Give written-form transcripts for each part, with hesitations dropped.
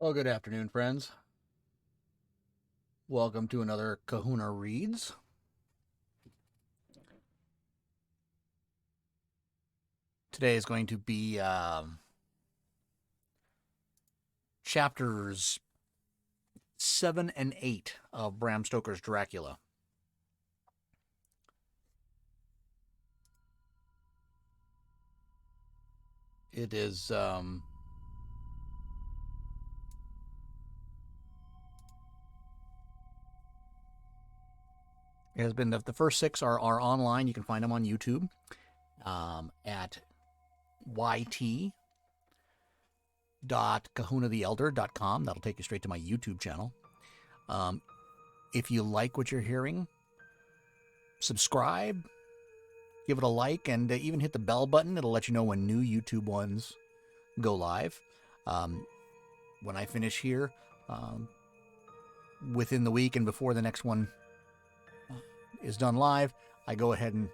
Well, good afternoon, friends. Welcome to another Kahuna Reads. Today is going to be chapters 7 and 8 of Bram Stoker's Dracula. It is it has been the first six are online. You can find them on YouTube at yt.kahunatheelder.com. That'll take you straight to my YouTube channel. If you like what you're hearing, subscribe, give it a like, and even hit the bell button. It'll let you know when new YouTube ones go live. When I finish here, within the week and before the next one is done live, I go ahead and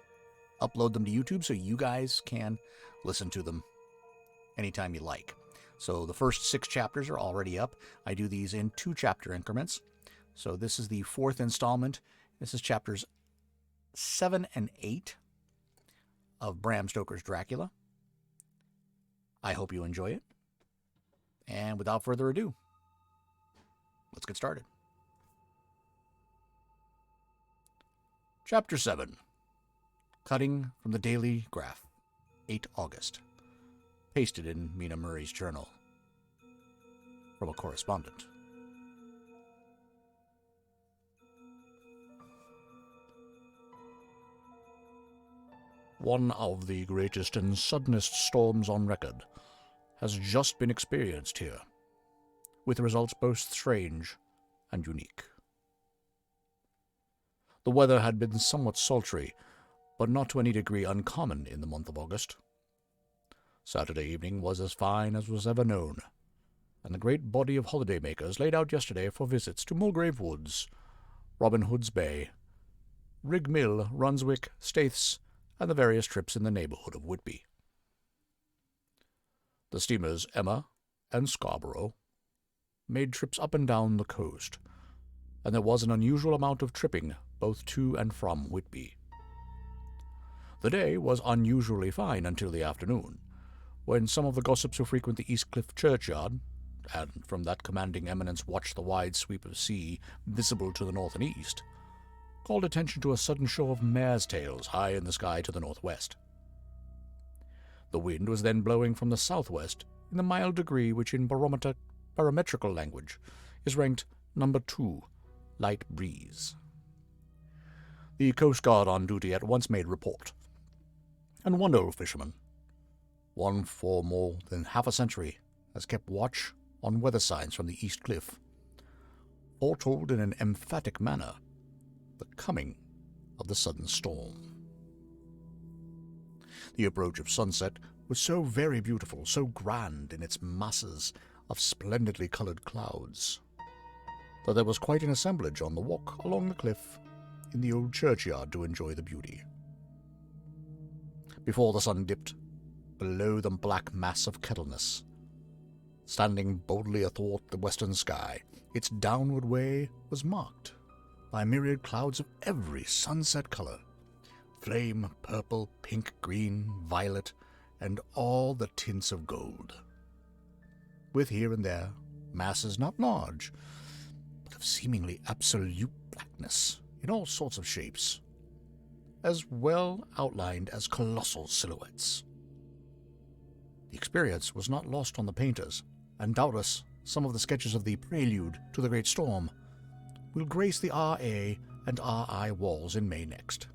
upload them to YouTube so you guys can listen to them anytime you like. So the first 6 chapters are already up. I do these in 2 chapter increments. So this is the 4th installment. This is chapters 7 and 8 of Bram Stoker's Dracula. I hope you enjoy it. And without further ado, let's get started. Chapter 7. Cutting from the Daily Graph, 8 August. Pasted in Mina Murray's journal. From a correspondent. One of the greatest and suddenest storms on record has just been experienced here, with results both strange and unique. The weather had been somewhat sultry, but not to any degree uncommon in the month of August. Saturday evening was as fine as was ever known, and the great body of holiday-makers laid out yesterday for visits to Mulgrave Woods, Robin Hood's Bay, Rig Mill, Runswick, Staith's, and the various trips in the neighborhood of Whitby. The steamers Emma and Scarborough made trips up and down the coast, and there was an unusual amount of tripping both to and from Whitby. The day was unusually fine until the afternoon, when some of the gossips who frequent the East Cliff churchyard, and from that commanding eminence watch the wide sweep of sea visible to the north and east, called attention to a sudden show of mares' tails high in the sky to the northwest. The wind was then blowing from the southwest in the mild degree which in barometrical language is ranked number 2, light breeze. The Coast Guard on duty at once made report, and one old fisherman, one for more than half a century, has kept watch on weather signs from the East Cliff, foretold in an emphatic manner the coming of the sudden storm. The approach of sunset was so very beautiful, so grand in its masses of splendidly colored clouds, that there was quite an assemblage on the walk along the cliff in the old churchyard to enjoy the beauty. Before the sun dipped, below the black mass of Kettleness, standing boldly athwart the western sky, its downward way was marked by myriad clouds of every sunset color, flame, purple, pink, green, violet, and all the tints of gold, with here and there masses not large, but of seemingly absolute blackness in all sorts of shapes, as well outlined as colossal silhouettes. The experience was not lost on the painters, and doubtless some of the sketches of the prelude to the great storm will grace the R.A. and R.I. walls in May next.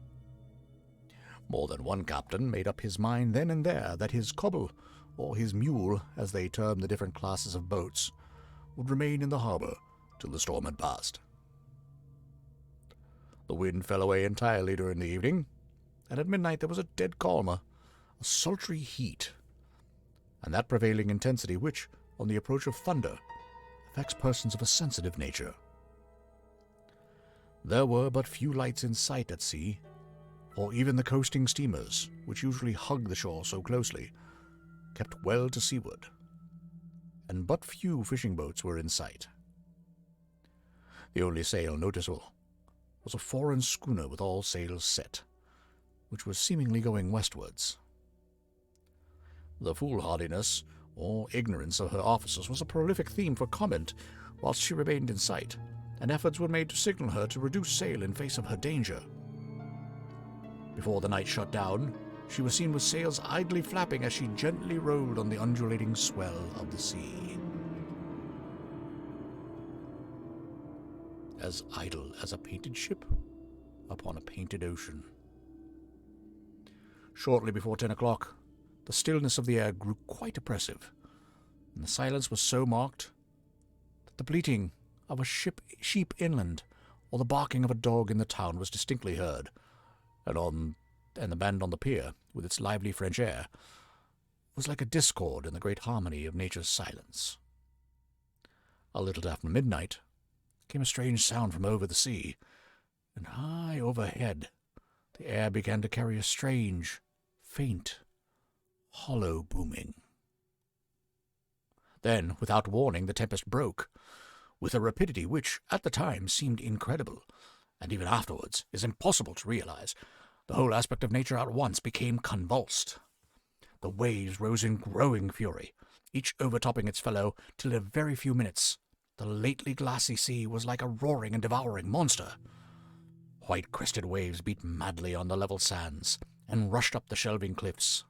More than one captain made up his mind then and there that his cobble, or his mule, as they term the different classes of boats, would remain in the harbor till the storm had passed. The wind fell away entirely during the evening, and at midnight there was a dead calm, a sultry heat, and that prevailing intensity which, on the approach of thunder, affects persons of a sensitive nature. There were but few lights in sight at sea, for even the coasting steamers, which usually hug the shore so closely, kept well to seaward, and but few fishing boats were in sight. The only sail noticeable was a foreign schooner with all sails set, which was seemingly going westwards. The foolhardiness or ignorance of her officers was a prolific theme for comment whilst she remained in sight, and efforts were made to signal her to reduce sail in face of her danger. Before the night shut down, she was seen with sails idly flapping as she gently rolled on the undulating swell of the sea. As idle as a painted ship upon a painted ocean. Shortly before 10 o'clock, the stillness of the air grew quite oppressive, and the silence was so marked that the bleating of a sheep inland or the barking of a dog in the town was distinctly heard, and the band on the pier, with its lively French air, was like a discord in the great harmony of nature's silence. A little after midnight came a strange sound from over the sea, and high overhead the air began to carry a strange, faint, hollow booming. Then, without warning, the tempest broke, with a rapidity which, at the time, seemed incredible, and even afterwards is impossible to realize. The whole aspect of nature at once became convulsed. The waves rose in growing fury, each overtopping its fellow, till in a very few minutes the lately glassy sea was like a roaring and devouring monster. White-crested waves beat madly on the level sands, and rushed up the shelving cliffs.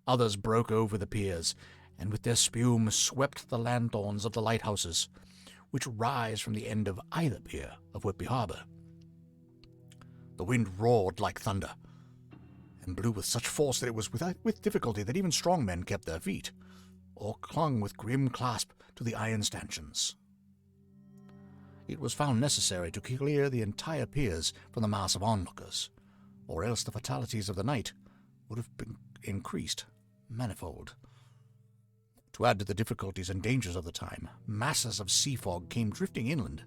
Others broke over the piers, and with their spume swept the lanthorns of the lighthouses, which rise from the end of either pier of Whitby Harbour. The wind roared like thunder, and blew with such force that it was with difficulty that even strong men kept their feet, or clung with grim clasp to the iron stanchions. It was found necessary to clear the entire piers from the mass of onlookers, or else the fatalities of the night would have been increased manifold. To add to the difficulties and dangers of the time, masses of sea fog came drifting inland,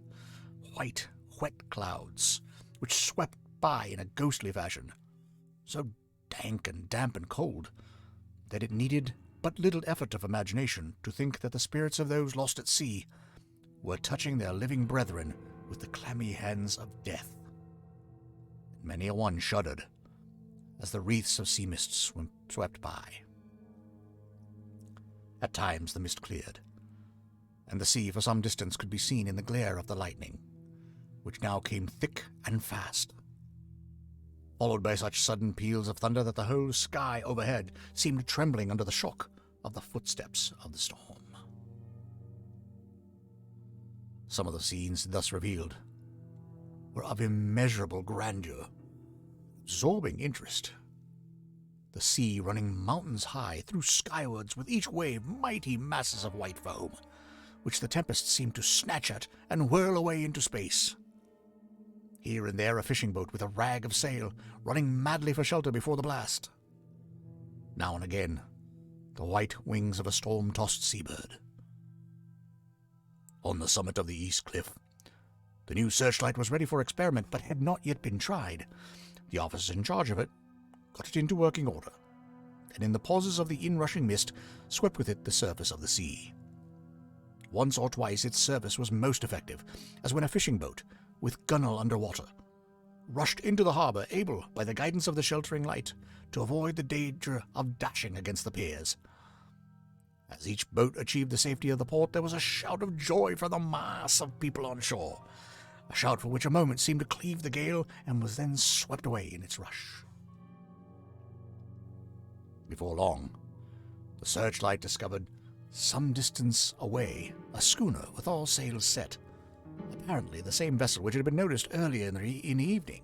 white, wet clouds, which swept by in a ghostly fashion, so dank and damp and cold that it needed but little effort of imagination to think that the spirits of those lost at sea were touching their living brethren with the clammy hands of death. Many a one shuddered as the wreaths of sea mist swept by. At times the mist cleared, and the sea for some distance could be seen in the glare of the lightning, which now came thick and fast, followed by such sudden peals of thunder that the whole sky overhead seemed trembling under the shock of the footsteps of the storm. Some of the scenes thus revealed were of immeasurable grandeur, absorbing interest. The sea running mountains high threw skywards with each wave mighty masses of white foam, which the tempest seemed to snatch at and whirl away into space. Here and there a fishing boat with a rag of sail running madly for shelter before the blast. Now and again, the white wings of a storm-tossed seabird. On the summit of the east cliff, the new searchlight was ready for experiment, but had not yet been tried. The officers in charge of it got it into working order, and in the pauses of the inrushing mist swept with it the surface of the sea. Once or twice its service was most effective, as when a fishing boat, with gunwale under water, rushed into the harbour, able, by the guidance of the sheltering light, to avoid the danger of dashing against the piers. As each boat achieved the safety of the port, there was a shout of joy from the mass of people on shore, a shout for which a moment seemed to cleave the gale and was then swept away in its rush. Before long, the searchlight discovered, some distance away, a schooner with all sails set, apparently the same vessel which had been noticed earlier in the evening.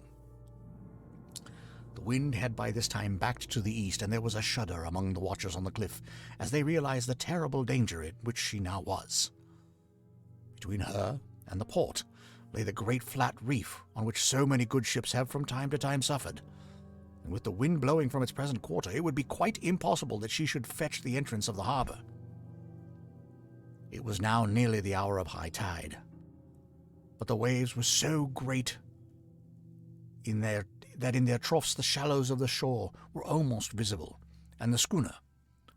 The wind had by this time backed to the east, and there was a shudder among the watchers on the cliff as they realized the terrible danger in which she now was. Between her and the port lay the great flat reef on which so many good ships have from time to time suffered, and with the wind blowing from its present quarter, it would be quite impossible that she should fetch the entrance of the harbour. It was now nearly the hour of high tide, but the waves were so great that in their troughs the shallows of the shore were almost visible, and the schooner,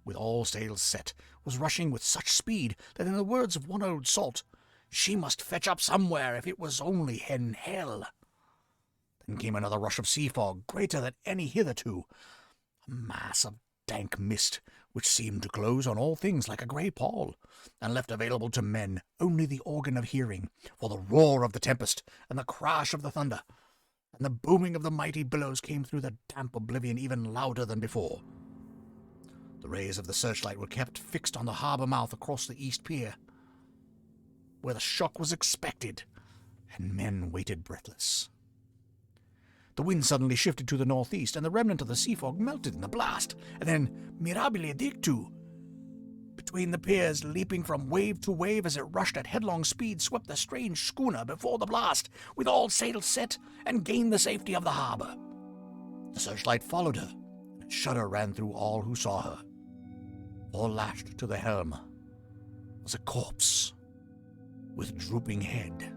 with all sails set, was rushing with such speed that, in the words of one old salt, she must fetch up somewhere if it was only in hell. Then came another rush of sea fog, greater than any hitherto, a mass of dank mist which seemed to close on all things like a grey pall, and left available to men only the organ of hearing, for the roar of the tempest, and the crash of the thunder, and the booming of the mighty billows came through the damp oblivion even louder than before. The rays of the searchlight were kept fixed on the harbour mouth across the east pier, where the shock was expected, and men waited breathless. The wind suddenly shifted to the northeast, and the remnant of the sea fog melted in the blast, and then, mirabile dictu, between the piers, leaping from wave to wave as it rushed at headlong speed, swept the strange schooner before the blast, with all sails set, and gained the safety of the harbour. The searchlight followed her, and a shudder ran through all who saw her. All lashed to the helm was a corpse with drooping head,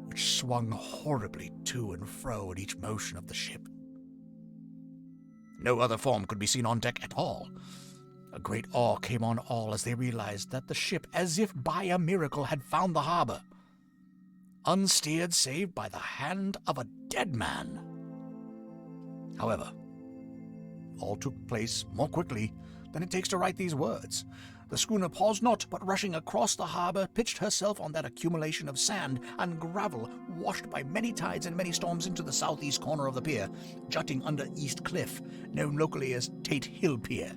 which swung horribly to and fro at each motion of the ship. No other form could be seen on deck at all. A great awe came on all as they realized that the ship, as if by a miracle, had found the harbor, unsteered save by the hand of a dead man. However, all took place more quickly than it takes to write these words. The schooner paused not, but rushing across the harbor, pitched herself on that accumulation of sand and gravel washed by many tides and many storms into the southeast corner of the pier, jutting under East Cliff, known locally as Tate Hill Pier.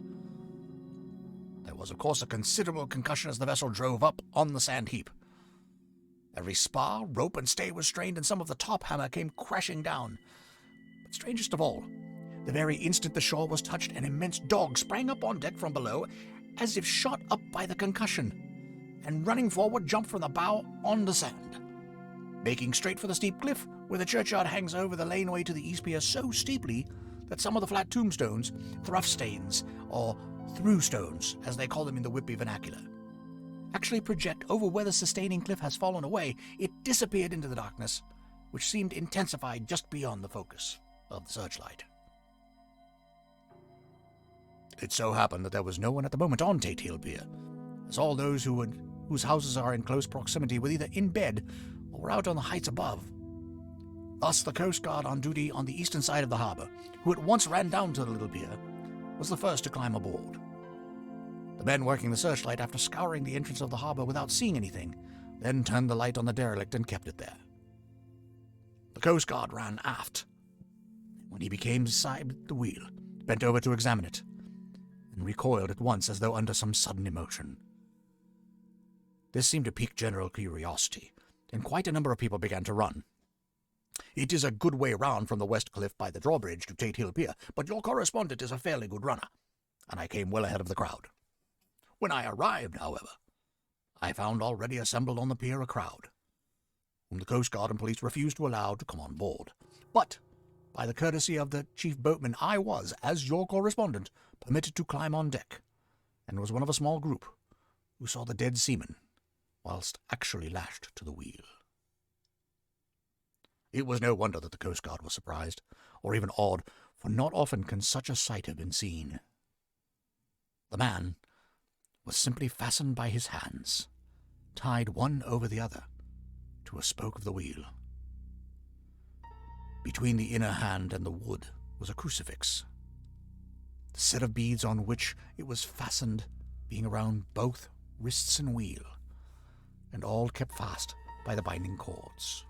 There was, of course, a considerable concussion as the vessel drove up on the sand heap. Every spar, rope, and stay was strained, and some of the top hammer came crashing down. But strangest of all, the very instant the shore was touched, an immense dog sprang up on deck from below, as if shot up by the concussion, and running forward jumped from the bow on the sand, making straight for the steep cliff where the churchyard hangs over the laneway to the east pier so steeply that some of the flat tombstones, thruff-stains, or through-stones, as they call them in the Whitby vernacular, actually project over where the sustaining cliff has fallen away. It disappeared into the darkness, which seemed intensified just beyond the focus of the searchlight. It so happened that there was no one at the moment on Tate Hill Pier, as all those whose houses are in close proximity were either in bed or were out on the heights above. Thus the Coast Guard on duty on the eastern side of the harbour, who at once ran down to the little pier, was the first to climb aboard. The men working the searchlight, after scouring the entrance of the harbour without seeing anything, then turned the light on the derelict and kept it there. The Coast Guard ran aft. When he became beside the wheel, bent over to examine it, and recoiled at once as though under some sudden emotion. This seemed to pique general curiosity, and quite a number of people began to run. It is a good way round from the West Cliff by the drawbridge to Tate Hill Pier, but your correspondent is a fairly good runner, and I came well ahead of the crowd. When I arrived, however, I found already assembled on the pier a crowd, whom the Coast Guard and police refused to allow to come on board. But, by the courtesy of the chief boatman, I was, as your correspondent, permitted to climb on deck, and was one of a small group who saw the dead seaman, whilst actually lashed to the wheel. It was no wonder that the Coast Guard was surprised, or even awed, for not often can such a sight have been seen. The man was simply fastened by his hands, tied one over the other, to a spoke of the wheel. Between the inner hand and the wood was a crucifix, the set of beads on which it was fastened being around both wrists and wheel, and all kept fast by the binding cords.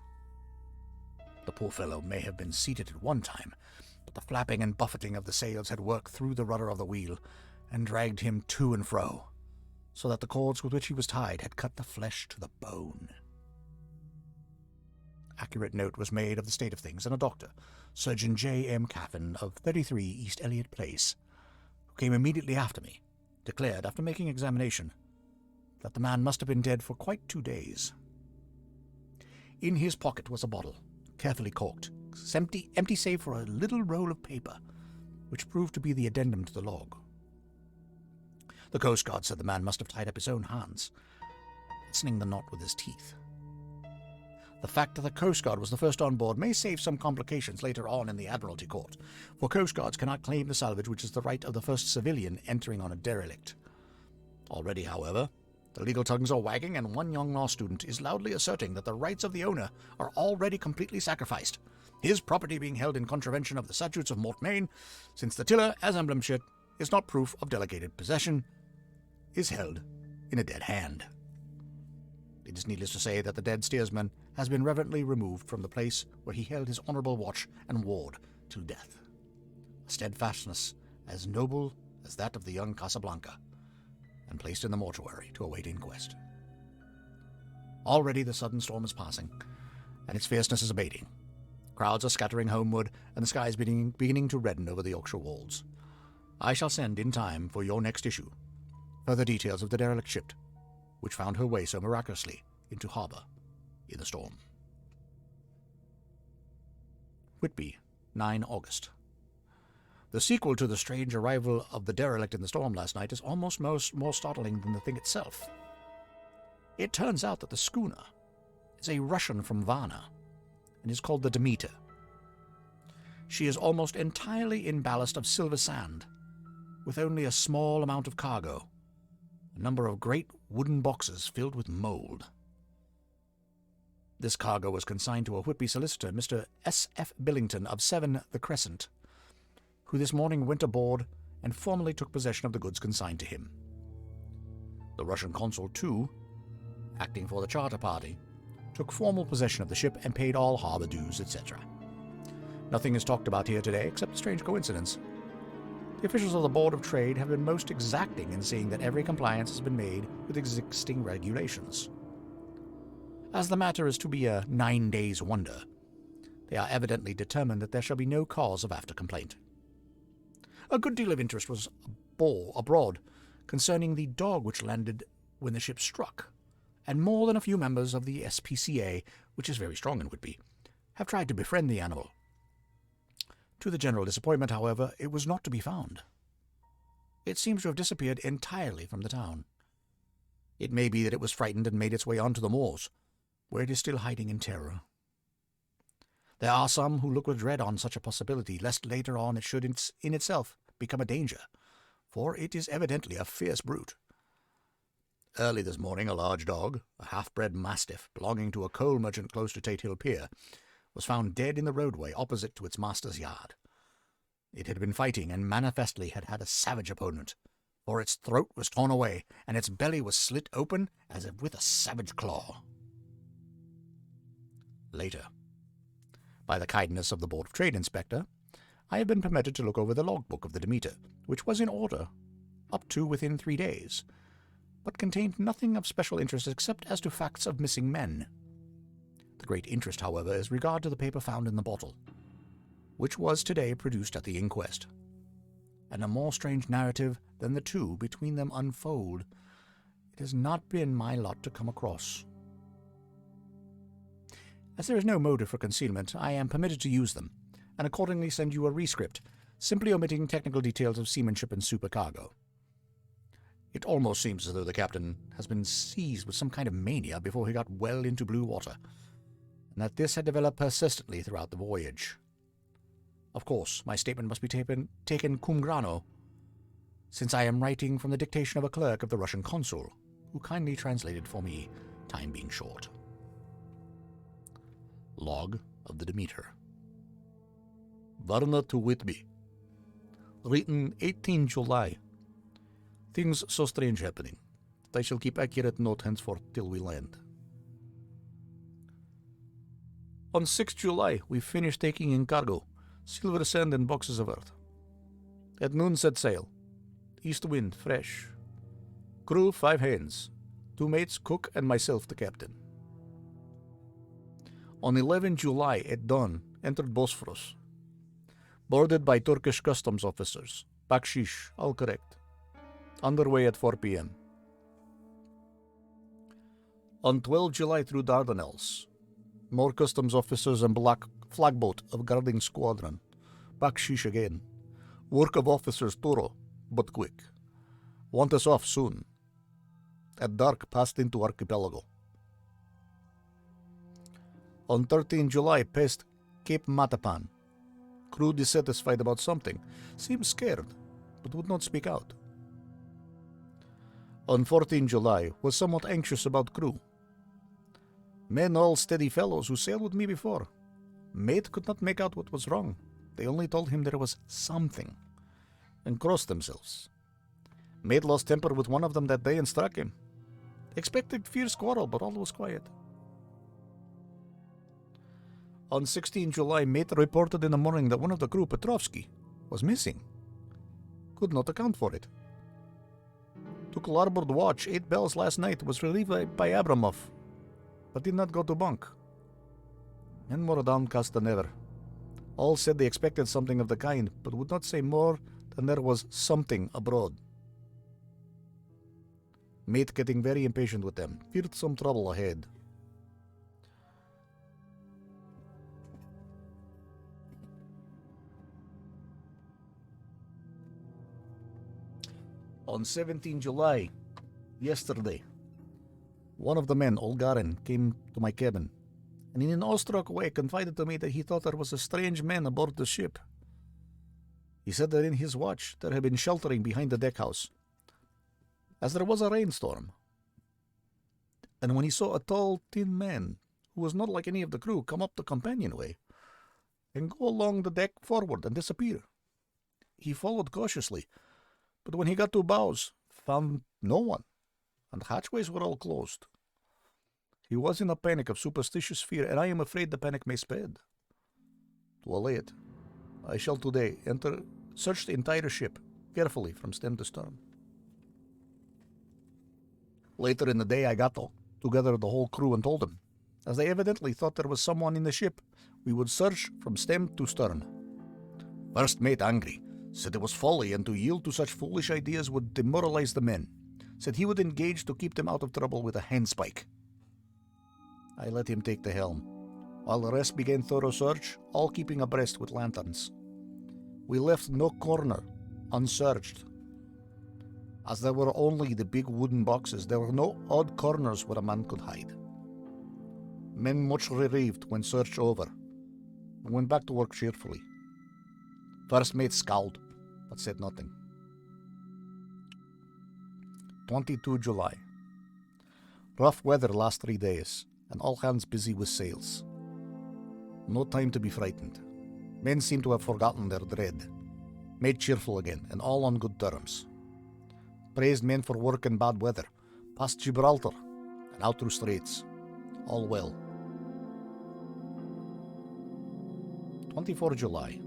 The poor fellow may have been seated at one time, but the flapping and buffeting of the sails had worked through the rudder of the wheel and dragged him to and fro, so that the cords with which he was tied had cut the flesh to the bone. Accurate note was made of the state of things, and a doctor, Surgeon J. M. Caffin of 33 East Elliot Place, who came immediately after me, declared, after making examination, that the man must have been dead for quite 2 days. In his pocket was a bottle, carefully corked, empty save for a little roll of paper, which proved to be the addendum to the log. The Coast Guard said the man must have tied up his own hands, fastening the knot with his teeth. The fact that the Coast Guard was the first on board may save some complications later on in the Admiralty Court, for Coast Guards cannot claim the salvage which is the right of the first civilian entering on a derelict. Already, however, the legal tongues are wagging, and one young law student is loudly asserting that the rights of the owner are already completely sacrificed, his property being held in contravention of the statutes of Mortmain, since the tiller, as emblem ship, is not proof of delegated possession, is held in a dead hand. It is needless to say that the dead steersman has been reverently removed from the place where he held his honourable watch and ward till death, a steadfastness as noble as that of the young Casablanca, and placed in the mortuary to await inquest. Already the sudden storm is passing, and its fierceness is abating. Crowds are scattering homeward, and the sky is beginning to redden over the Yorkshire wolds. I shall send in time for your next issue further details of the derelict ship, which found her way so miraculously into harbour in the storm. Whitby, 9 August. The sequel to the strange arrival of the derelict in the storm last night is almost more startling than the thing itself. It turns out that the schooner is a Russian from Varna and is called the Demeter. She is almost entirely in ballast of silver sand, with only a small amount of cargo, a number of great wooden boxes filled with mould. This cargo was consigned to a Whitby solicitor, Mr. S.F. Billington of 7 The Crescent, who this morning went aboard and formally took possession of the goods consigned to him. The Russian consul, too, acting for the charter party, took formal possession of the ship and paid all harbour dues, etc. Nothing is talked about here today except a strange coincidence. The officials of the Board of Trade have been most exacting in seeing that every compliance has been made with existing regulations. As the matter is to be a 9 days' wonder, they are evidently determined that there shall be no cause of after-complaint. A good deal of interest was abroad concerning the dog which landed when the ship struck, and more than a few members of the SPCA, which is very strong in Whitby, have tried to befriend the animal. To the general disappointment, however, it was not to be found. It seems to have disappeared entirely from the town. It may be that it was frightened and made its way onto the moors, where it is still hiding in terror. There are some who look with dread on such a possibility, lest later on it should in itself become a danger, for it is evidently a fierce brute. Early this morning a large dog, a half-bred mastiff belonging to a coal merchant close to Tate Hill Pier, was found dead in the roadway opposite to its master's yard. It had been fighting and manifestly had had a savage opponent, for its throat was torn away and its belly was slit open as if with a savage claw. Later, by the kindness of the Board of Trade Inspector, I have been permitted to look over the logbook of the Demeter, which was in order up to within 3 days, but contained nothing of special interest except as to facts of missing men. The great interest, however, is regard to the paper found in the bottle, which was today produced at the inquest, and a more strange narrative than the two between them unfold it has not been my lot to come across. As there is no motive for concealment, I am permitted to use them, and accordingly send you a rescript, simply omitting technical details of seamanship and supercargo. It almost seems as though the captain has been seized with some kind of mania before he got well into blue water, and that this had developed persistently throughout the voyage. Of course, my statement must be taken cum grano, since I am writing from the dictation of a clerk of the Russian consul, who kindly translated for me, time being short. Log of the Demeter. Varna to Whitby. Written 18 July. Things so strange happening that I shall keep accurate note henceforth till we land. On 6 July, we finished taking in cargo, silver sand and boxes of earth. At noon set sail. East wind, fresh. Crew 5 hands, 2 mates, cook, and myself the captain. On 11 July at dawn, entered Bosphorus. Boarded by Turkish customs officers. Bakshish, all correct. Underway at 4 p.m. On 12 July through Dardanelles. More customs officers and black flagboat of guarding squadron. Bakshish again. Work of officers thorough, but quick. Want us off soon. At dark passed into archipelago. On 13 July, passed Cape Matapan. Crew dissatisfied about something, seemed scared, but would not speak out. On 14 July, was somewhat anxious about crew. Men all steady fellows who sailed with me before. Mate could not make out what was wrong. They only told him there was something, and crossed themselves. Mate lost temper with one of them that day and struck him. Expected fierce quarrel, but all was quiet. On 16 July, mate reported in the morning that one of the crew, Petrovsky, was missing. Could not account for it. Took larboard watch, 8 bells last night, was relieved by Abramov, but did not go to bunk. Men more downcast than ever. All said they expected something of the kind, but would not say more than there was something abroad. Mate getting very impatient with them, feared some trouble ahead. On 17 July, yesterday, one of the men, Olgarin, came to my cabin, and in an awestruck way confided to me that he thought there was a strange man aboard the ship. He said that in his watch there had been sheltering behind the deckhouse, as there was a rainstorm. And when he saw a tall, thin man, who was not like any of the crew, come up the companionway and go along the deck forward and disappear, he followed cautiously, but when he got to bows, found no one, and hatchways were all closed. He was in a panic of superstitious fear, and I am afraid the panic may spread. To allay it, I shall today search the entire ship, carefully from stem to stern. Later in the day, I got together the whole crew and told them, as they evidently thought there was someone in the ship, we would search from stem to stern. First mate, angry, said it was folly, and to yield to such foolish ideas would demoralize the men. Said he would engage to keep them out of trouble with a handspike. I let him take the helm, while the rest began thorough search, all keeping abreast with lanterns. We left no corner unsearched. As there were only the big wooden boxes, there were no odd corners where a man could hide. Men much relieved when search over, and went back to work cheerfully. First mate scowled, but said nothing. 22 July. Rough weather last 3 days, and all hands busy with sails. No time to be frightened. Men seem to have forgotten their dread. Made cheerful again, and all on good terms. Praised men for work in bad weather. Past Gibraltar, and out through straits. All well. 24 July.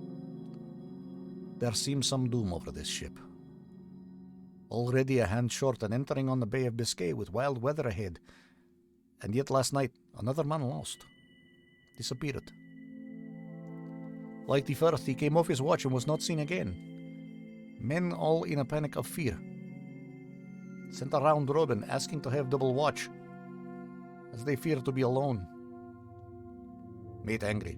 There seems some doom over this ship. Already a hand short and entering on the Bay of Biscay with wild weather ahead. And yet last night, another man lost. Disappeared. Like the first, he came off his watch and was not seen again. Men all in a panic of fear. Sent a round robin asking to have double watch, as they fear to be alone. Mate angry.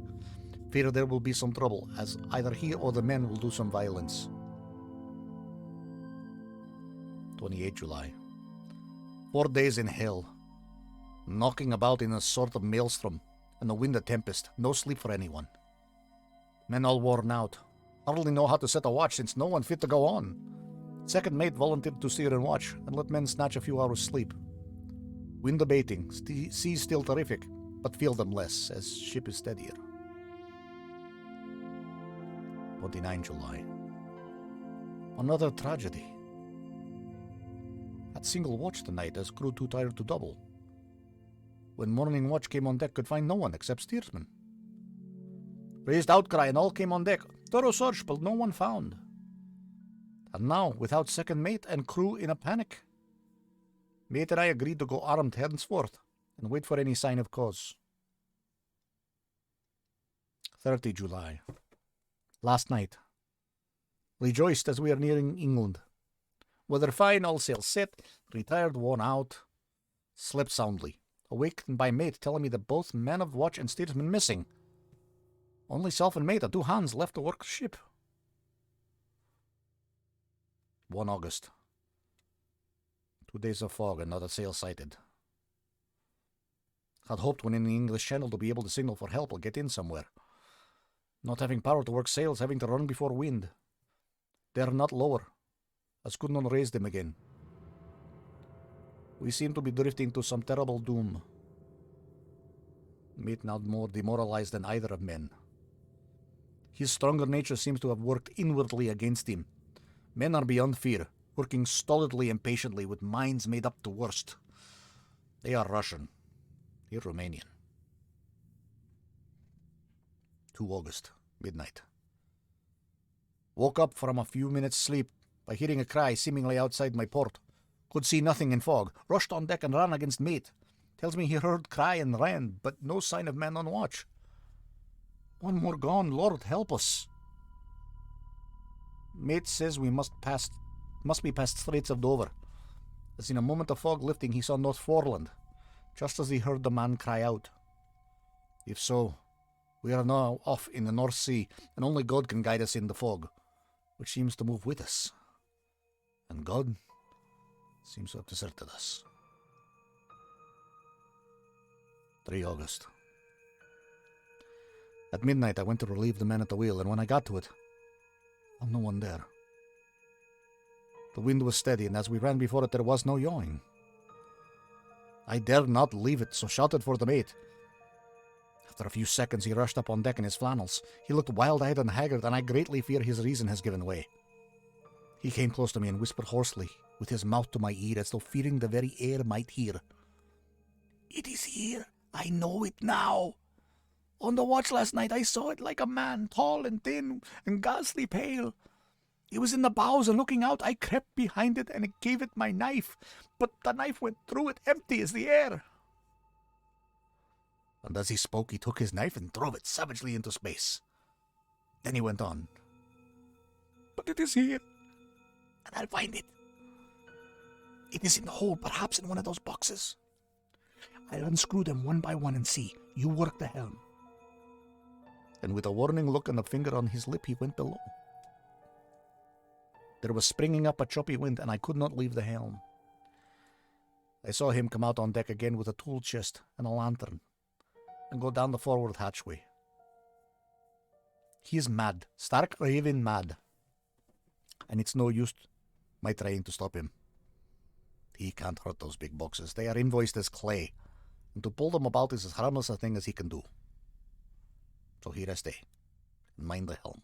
Fear there will be some trouble, as either he or the men will do some violence. 28 July. 4 days in hell. Knocking about in a sort of maelstrom, and the wind a tempest. No sleep for anyone. Men all worn out. Hardly know how to set a watch since no one fit to go on. Second mate volunteered to steer and watch, and let men snatch a few hours sleep. Wind abating, seas still terrific, but feel them less, as ship is steadier. 29 July. Another tragedy. Had single watch tonight, as crew too tired to double. When morning watch came on deck, could find no one except steersman. Raised outcry and all came on deck. Thorough search, but no one found. And now, without second mate and crew in a panic, mate and I agreed to go armed henceforth and wait for any sign of cause. 30 July. Last night. Rejoiced as we are nearing England. Weather fine, all sails set, retired, worn out. Slept soundly. Awakened by mate telling me that both man of watch and steersman missing. Only self and mate and 2 hands left to work ship. 1 August. 2 days of fog and not a sail sighted. Had hoped when in the English Channel to be able to signal for help or get in somewhere. Not having power to work sails, having to run before wind. Dare not lower, as could not raise them again. We seem to be drifting to some terrible doom. Mate now more demoralized than either of men. His stronger nature seems to have worked inwardly against him. Men are beyond fear, working stolidly and patiently with minds made up to worst. They are Russian. He Romanian. 2 August, midnight. Woke up from a few minutes' sleep by hearing a cry seemingly outside my port. Could see nothing in fog. Rushed on deck and ran against mate. Tells me he heard cry and ran, but no sign of man on watch. One more gone, Lord help us. Mate says we must be past Straits of Dover. As in a moment of fog lifting, he saw North Foreland, just as he heard the man cry out. If so, we are now off in the North Sea, and only God can guide us in the fog, which seems to move with us. And God seems to have deserted us. 3 August. At midnight I went to relieve the men at the wheel, and when I got to it, found no one there. The wind was steady, and as we ran before it, there was no yawing. I dared not leave it, so shouted for the mate. After a few seconds, he rushed up on deck in his flannels. He looked wild-eyed and haggard, and I greatly fear his reason has given way. He came close to me and whispered hoarsely, with his mouth to my ear, as though fearing the very air might hear. "It is here. I know it now. On the watch last night, I saw it like a man, tall and thin and ghastly pale. It was in the bows, and looking out, I crept behind it and gave it my knife, but the knife went through it empty as the air." And as he spoke, he took his knife and drove it savagely into space. Then he went on. "But it is here, and I'll find it. It is in the hold, perhaps in one of those boxes. I'll unscrew them one by one and see. You work the helm." And with a warning look and a finger on his lip, he went below. There was springing up a choppy wind, and I could not leave the helm. I saw him come out on deck again with a tool chest and a lantern, and go down the forward hatchway. He is mad, stark raving mad, and it's no use my trying to stop him. He can't hurt those big boxes. They are invoiced as clay, and to pull them about is as harmless a thing as he can do. So here I stay, and mind the helm,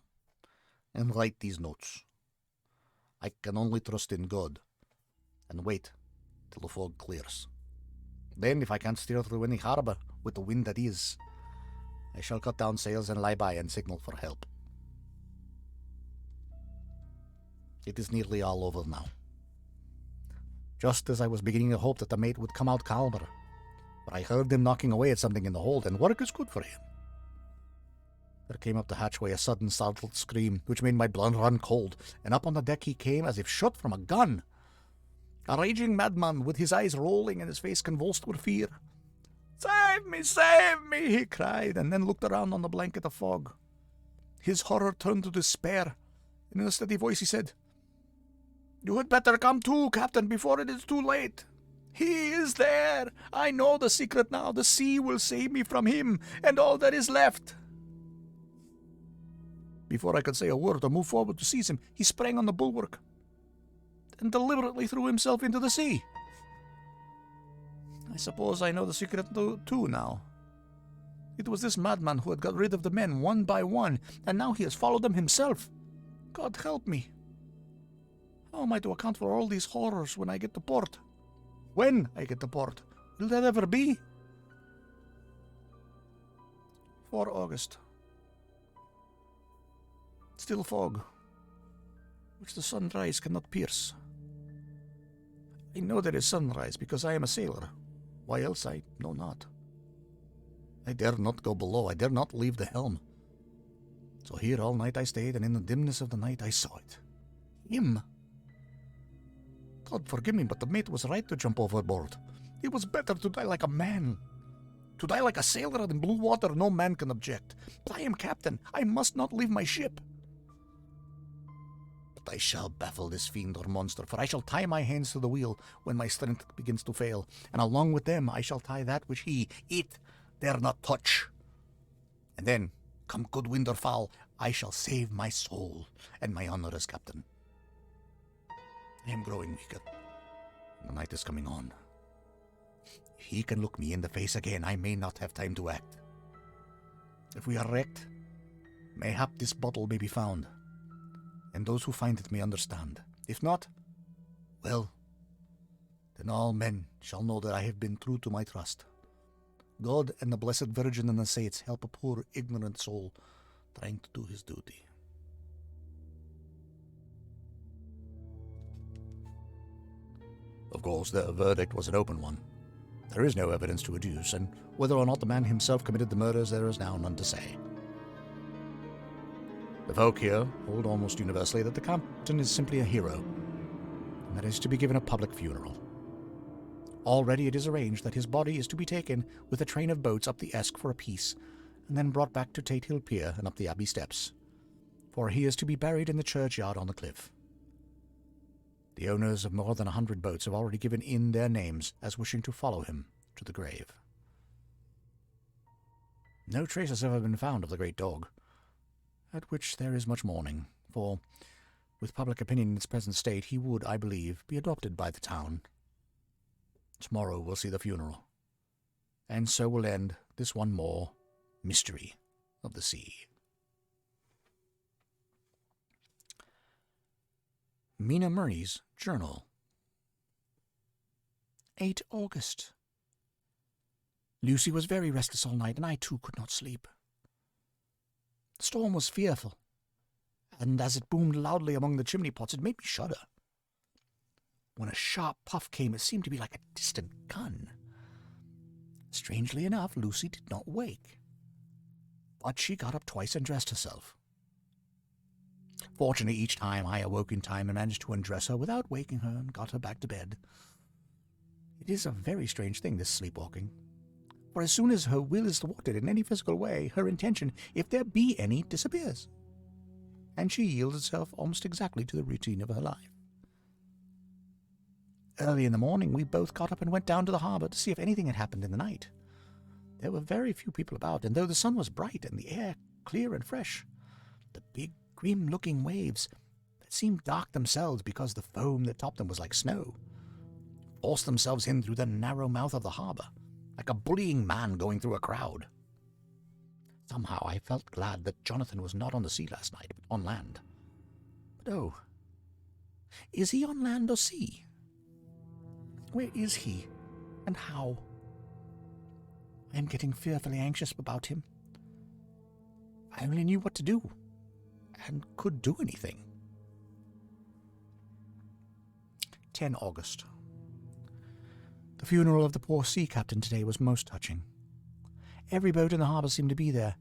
and write these notes. I can only trust in God, and wait till the fog clears. Then, if I can't steer through any harbour with the wind that is, I shall cut down sails and lie by and signal for help. It is nearly all over now. Just as I was beginning to hope that the mate would come out calmer, but I heard him knocking away at something in the hold, and work is good for him. There came up the hatchway a sudden startled scream, which made my blood run cold, and up on the deck he came as if shot from a gun. A raging madman, with his eyes rolling and his face convulsed with fear. Save me, he cried, and then looked around on the blanket of fog. His horror turned to despair, and in a steady voice he said, "You had better come too, Captain, before it is too late. He is there. I know the secret now. The sea will save me from him, and all that is left." Before I could say a word or move forward to seize him, he sprang on the bulwark and deliberately threw himself into the sea. I suppose I know the secret too now. It was this madman who had got rid of the men one by one, and now he has followed them himself. God help me. How am I to account for all these horrors when I get to port? When I get to port? Will that ever be? 4 August. Still fog, which the sunrise cannot pierce. I know there is sunrise because I am a sailor. Why else I know not. I dare not go below. I dare not leave the helm. So here all night I stayed, and in the dimness of the night I saw it. Him. God forgive me, but the mate was right to jump overboard. It was better to die like a man. To die like a sailor in blue water, no man can object. But I am captain. I must not leave my ship. I shall baffle this fiend or monster, for I shall tie my hands to the wheel when my strength begins to fail, and along with them I shall tie that which it, dare not touch. And then, come good wind or foul, I shall save my soul and my honor as captain. I am growing weaker. The night is coming on. If he can look me in the face again, I may not have time to act. If we are wrecked, mayhap this bottle may be found, and those who find it may understand. If not, well, then all men shall know that I have been true to my trust. God and the Blessed Virgin and the saints help a poor, ignorant soul trying to do his duty. Of course, the verdict was an open one. There is no evidence to adduce, and whether or not the man himself committed the murders, there is now none to say. The folk here hold almost universally that the captain is simply a hero, and that is to be given a public funeral. Already it is arranged that his body is to be taken with a train of boats up the Esk for a piece, and then brought back to Tate Hill Pier and up the Abbey steps, for he is to be buried in the churchyard on the cliff. The owners of more than 100 boats have already given in their names as wishing to follow him to the grave. No trace has ever been found of the great dog, at which there is much mourning, for, with public opinion in its present state, he would, I believe, be adopted by the town. Tomorrow we'll see the funeral, and so will end this one more mystery of the sea. Mina Murray's Journal. 8 August. Lucy was very restless all night, and I too could not sleep. The storm was fearful, and as it boomed loudly among the chimney pots, it made me shudder. When a sharp puff came, it seemed to be like a distant gun. Strangely enough, Lucy did not wake, but she got up twice and dressed herself. Fortunately, each time I awoke in time and managed to undress her without waking her and got her back to bed. It is a very strange thing, this sleepwalking, for as soon as her will is thwarted in any physical way, her intention, if there be any, disappears, and she yields herself almost exactly to the routine of her life. Early in the morning, we both got up and went down to the harbour to see if anything had happened in the night. There were very few people about, and though the sun was bright and the air clear and fresh, the big, grim-looking waves, that seemed dark themselves because the foam that topped them was like snow, forced themselves in through the narrow mouth of the harbour, like a bullying man going through a crowd. Somehow I felt glad that Jonathan was not on the sea last night, but on land. But oh, is he on land or sea? Where is he, and how? I am getting fearfully anxious about him. I only knew what to do, and could do anything. 10 August. The funeral of the poor sea captain today was most touching. Every boat in the harbour seemed to be there,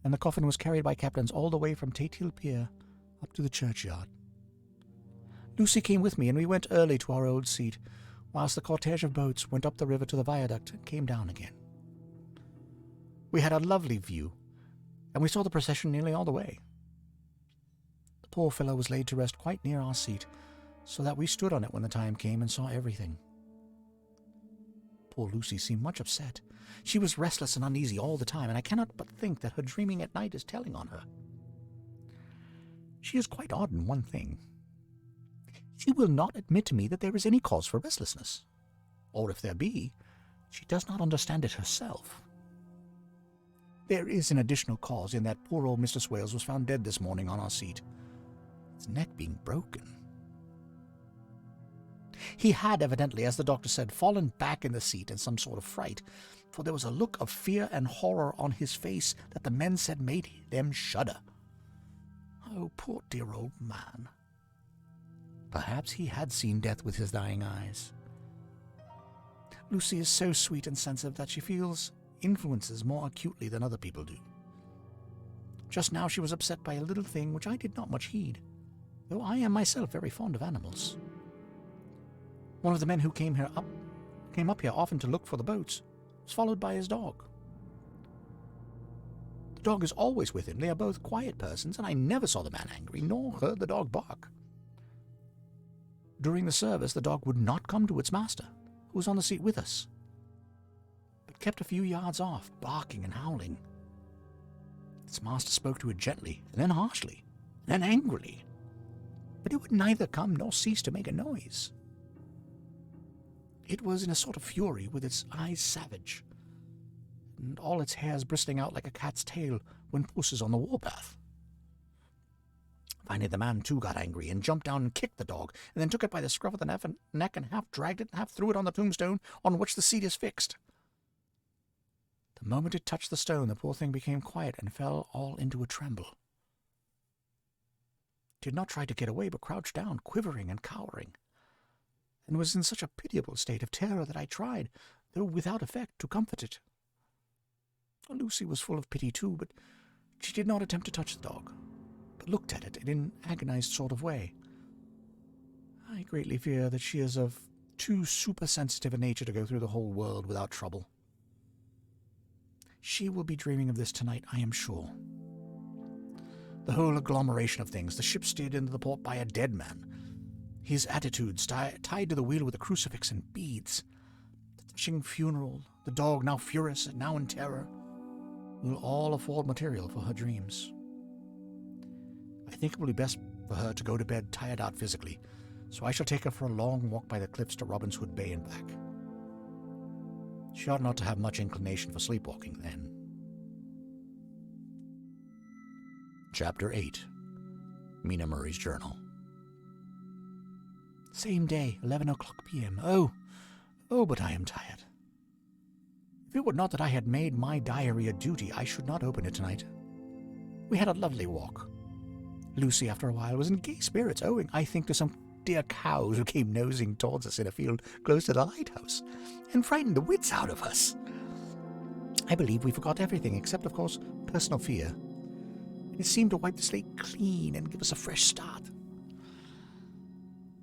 and the coffin was carried by captains all the way from Tate Hill Pier up to the churchyard. Lucy came with me, and we went early to our old seat, whilst the cortege of boats went up the river to the viaduct and came down again. We had a lovely view, and we saw the procession nearly all the way. The poor fellow was laid to rest quite near our seat, so that we stood on it when the time came and saw everything. Poor Lucy seemed much upset. She was restless and uneasy all the time, and I cannot but think that her dreaming at night is telling on her. She is quite odd in one thing. She will not admit to me that there is any cause for restlessness, or if there be, she does not understand it herself. There is an additional cause in that poor old Mr. Swales was found dead this morning on our seat, his neck being broken. He had evidently, as the doctor said, fallen back in the seat in some sort of fright, for there was a look of fear and horror on his face that the men said made them shudder. Oh, poor dear old man. Perhaps he had seen death with his dying eyes. Lucy is so sweet and sensitive that she feels influences more acutely than other people do. Just now she was upset by a little thing which I did not much heed, though I am myself very fond of animals. One of the men who came up here often to look for the boats was followed by his dog. The dog is always with him. They are both quiet persons, and I never saw the man angry, nor heard the dog bark. During the service, the dog would not come to its master, who was on the seat with us, but kept a few yards off, barking and howling. Its master spoke to it gently, and then harshly, and then angrily, but it would neither come nor cease to make a noise. It was in a sort of fury, with its eyes savage, and all its hairs bristling out like a cat's tail when puss is on the warpath. Finally, the man, too, got angry and jumped down and kicked the dog, and then took it by the scruff of the neck and half dragged it and half threw it on the tombstone on which the seat is fixed. The moment it touched the stone, the poor thing became quiet and fell all into a tremble. It did not try to get away, but crouched down, quivering and cowering, and was in such a pitiable state of terror that I tried, though without effect, to comfort it. Lucy was full of pity too, but she did not attempt to touch the dog, but looked at it in an agonized sort of way. I greatly fear that she is of too supersensitive a nature to go through the whole world without trouble. She will be dreaming of this tonight, I am sure. The whole agglomeration of things, the ship steered into the port by a dead man, his attitudes tied to the wheel with a crucifix and beads, the touching funeral, the dog now furious and now in terror, will all afford material for her dreams. I think it will be best for her to go to bed tired out physically, so I shall take her for a long walk by the cliffs to Robin's Bay and back. She ought not to have much inclination for sleepwalking then. Chapter 8. Mina Murray's Journal. Same day, 11 o'clock p.m. Oh, but I am tired. If it were not that I had made my diary a duty, I should not open it tonight. We had a lovely walk. Lucy, after a while, was in gay spirits, owing, I think, to some dear cows who came nosing towards us in a field close to the lighthouse, and frightened the wits out of us. I believe we forgot everything, except, of course, personal fear. It seemed to wipe the slate clean and give us a fresh start.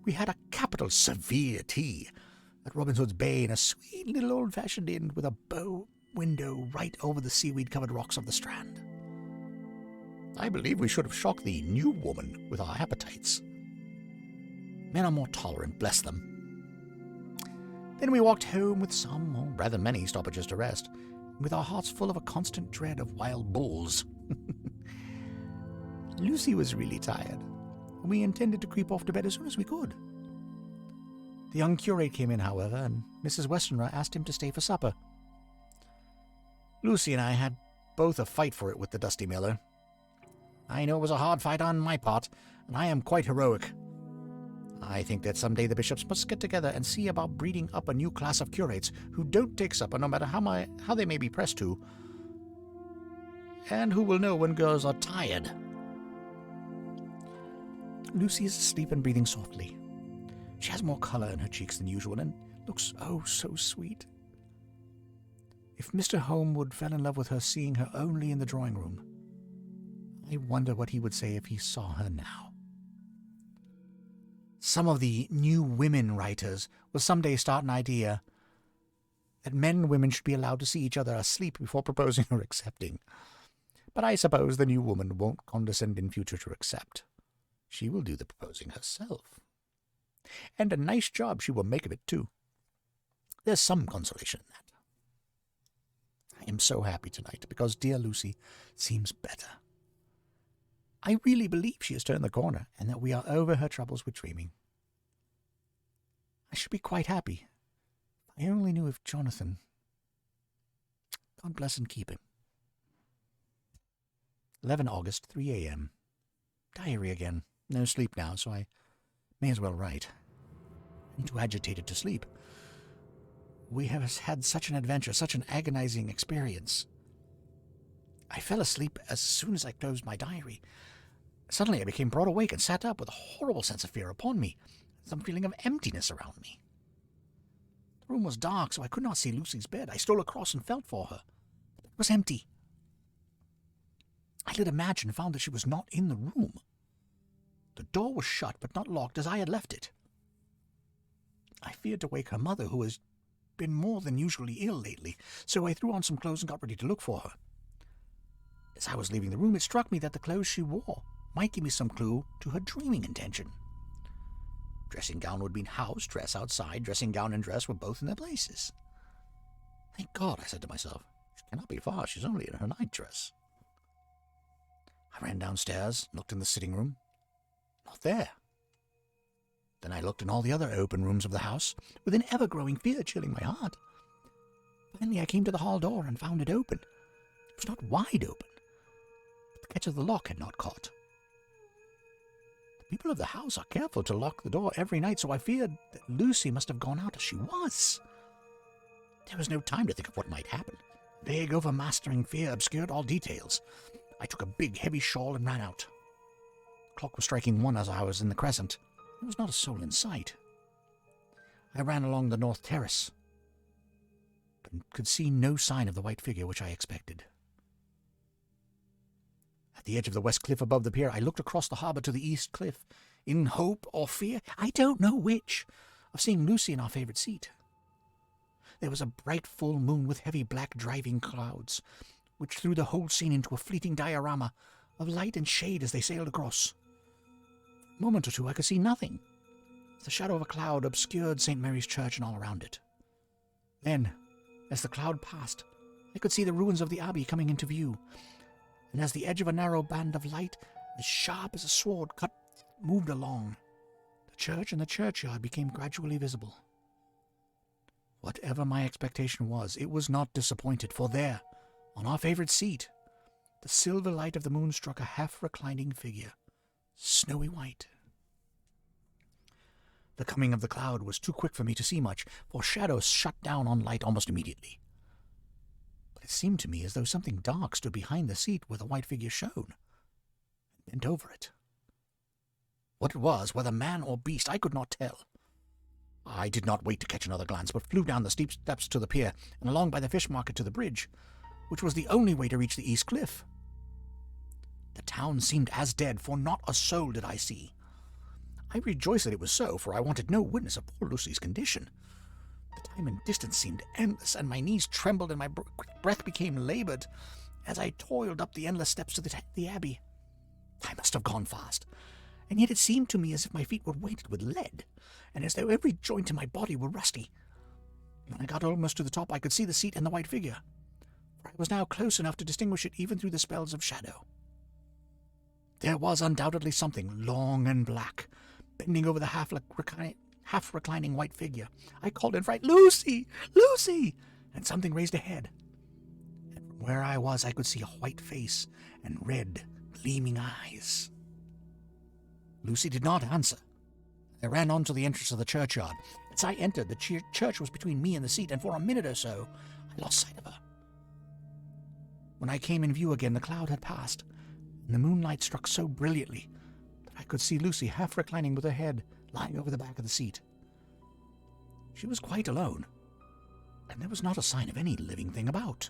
We had a capital severe tea at Robin's Bay in a sweet little old-fashioned inn with a bow window right over the seaweed-covered rocks of the Strand. I believe we should have shocked the new woman with our appetites. Men are more tolerant, bless them. Then we walked home with some, or rather many, stoppages to rest, with our hearts full of a constant dread of wild bulls. Lucy was really tired, and we intended to creep off to bed as soon as we could. The young curate came in, however, and Mrs. Westenra asked him to stay for supper. Lucy and I had both a fight for it with the dusty miller. I know it was a hard fight on my part, and I am quite heroic. I think that someday the bishops must get together and see about breeding up a new class of curates who don't take supper no matter how they may be pressed to, and who will know when girls are tired. Lucy is asleep and breathing softly. She has more color in her cheeks than usual and looks oh so sweet. If Mr. Holmwood fell in love with her seeing her only in the drawing room, I wonder what he would say if he saw her now. Some of the new women writers will someday start an idea that men and women should be allowed to see each other asleep before proposing or accepting. But I suppose the new woman won't condescend in future to accept. She will do the proposing herself. And a nice job she will make of it, too. There's some consolation in that. I am so happy tonight, because dear Lucy seems better. I really believe she has turned the corner, and that we are over her troubles with dreaming. I should be quite happy. If I only knew if Jonathan... God bless and keep him. 11 August, 3 a.m. Diary again. No sleep now, so I may as well write. I'm too agitated to sleep. We have had such an adventure, such an agonizing experience. I fell asleep as soon as I closed my diary. Suddenly I became broad awake and sat up with a horrible sense of fear upon me, some feeling of emptiness around me. The room was dark, so I could not see Lucy's bed. I stole across and felt for her. It was empty. I lit a match and found that she was not in the room. The door was shut, but not locked as I had left it. I feared to wake her mother, who has been more than usually ill lately, so I threw on some clothes and got ready to look for her. As I was leaving the room, it struck me that the clothes she wore might give me some clue to her dreaming intention. Dressing gown would mean house, dress outside. Dressing gown and dress were both in their places. Thank God, I said to myself. She cannot be far. She's only in her nightdress. I ran downstairs, looked in the sitting room. Not there. Then I looked in all the other open rooms of the house, with an ever-growing fear chilling my heart. Finally, I came to the hall door and found it open. It was not wide open, but the catch of the lock had not caught. The people of the house are careful to lock the door every night, so I feared that Lucy must have gone out as she was. There was no time to think of what might happen. Vague, overmastering fear obscured all details. I took a big, heavy shawl and ran out. The clock was striking 1 as I was in the crescent. There was not a soul in sight. I ran along the north terrace, but could see no sign of the white figure which I expected. At the edge of the west cliff above the pier, I looked across the harbour to the east cliff, in hope or fear, I don't know which, of seeing Lucy in our favourite seat. There was a bright full moon with heavy black driving clouds, which threw the whole scene into a fleeting diorama of light and shade as they sailed across. For a moment or two I could see nothing. The shadow of a cloud obscured St. Mary's Church and all around it. Then, as the cloud passed, I could see the ruins of the abbey coming into view, and as the edge of a narrow band of light, as sharp as a sword, moved along, the church and the churchyard became gradually visible. Whatever my expectation was, it was not disappointed, for there, on our favourite seat, the silver light of the moon struck a half-reclining figure, snowy white. The coming of the cloud was too quick for me to see much, for shadows shut down on light almost immediately. But it seemed to me as though something dark stood behind the seat where the white figure shone, and bent over it. What it was, whether man or beast, I could not tell. I did not wait to catch another glance, but flew down the steep steps to the pier, and along by the fish market to the bridge, which was the only way to reach the east cliff. The town seemed as dead, for not a soul did I see. I rejoiced that it was so, for I wanted no witness of poor Lucy's condition. The time and distance seemed endless, and my knees trembled and my breath became laboured as I toiled up the endless steps to the abbey. I must have gone fast, and yet it seemed to me as if my feet were weighted with lead, and as though every joint in my body were rusty. When I got almost to the top, I could see the seat and the white figure, for I was now close enough to distinguish it even through the spells of shadow. There was undoubtedly something long and black, bending over the half-reclining white figure. I called in fright, "Lucy! Lucy!" and something raised a head. And from where I was, I could see a white face and red, gleaming eyes. Lucy did not answer. I ran on to the entrance of the churchyard. As I entered, the church was between me and the seat, and for a minute or so, I lost sight of her. When I came in view again, the cloud had passed, and the moonlight struck so brilliantly that I could see Lucy half reclining with her head lying over the back of the seat. She was quite alone, and there was not a sign of any living thing about.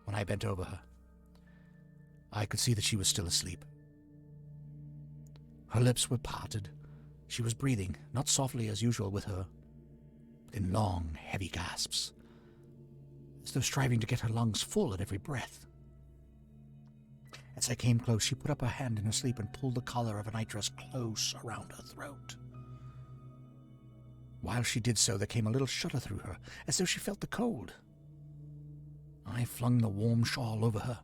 When I bent over her, I could see that she was still asleep. Her lips were parted. She was breathing, not softly as usual with her, but in long, heavy gasps, as though striving to get her lungs full at every breath. As I came close, she put up her hand in her sleep and pulled the collar of a nightdress close around her throat. While she did so, there came a little shudder through her, as though she felt the cold. I flung the warm shawl over her,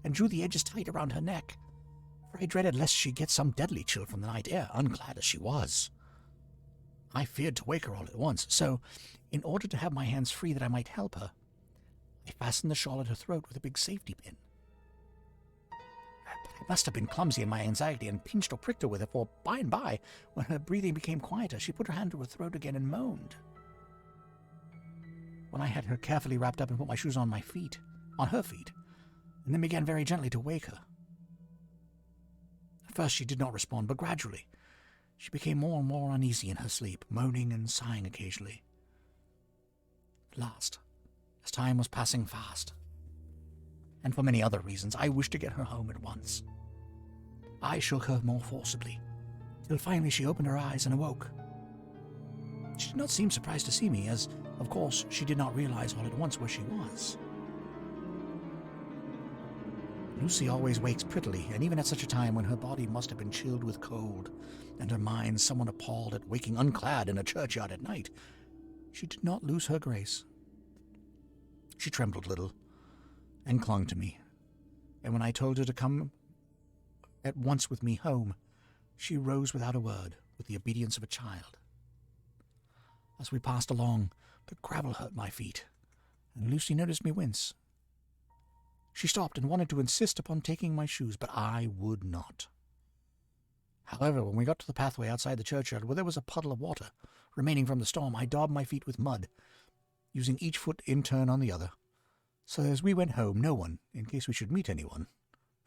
and drew the edges tight around her neck, for I dreaded lest she get some deadly chill from the night air, unclad as she was. I feared to wake her all at once, so, in order to have my hands free that I might help her, I fastened the shawl at her throat with a big safety pin. But I must have been clumsy in my anxiety and pinched or pricked her with it, for by and by, when her breathing became quieter, she put her hand to her throat again and moaned. When I had her carefully wrapped up and put my shoes on her feet, and then began very gently to wake her. At first she did not respond, but gradually she became more and more uneasy in her sleep, moaning and sighing occasionally. At last, as time was passing fast, and for many other reasons, I wished to get her home at once. I shook her more forcibly, till finally she opened her eyes and awoke. She did not seem surprised to see me, as, of course, she did not realize all at once where she was. Lucy always wakes prettily, and even at such a time when her body must have been chilled with cold, and her mind somewhat appalled at waking unclad in a churchyard at night, she did not lose her grace. She trembled a little, and clung to me, and when I told her to come at once with me home, she rose without a word, with the obedience of a child. As we passed along, the gravel hurt my feet, and Lucy noticed me wince. She stopped and wanted to insist upon taking my shoes, but I would not. However, when we got to the pathway outside the churchyard, where there was a puddle of water remaining from the storm, I daubed my feet with mud, using each foot in turn on the other, so as we went home, no one, in case we should meet anyone,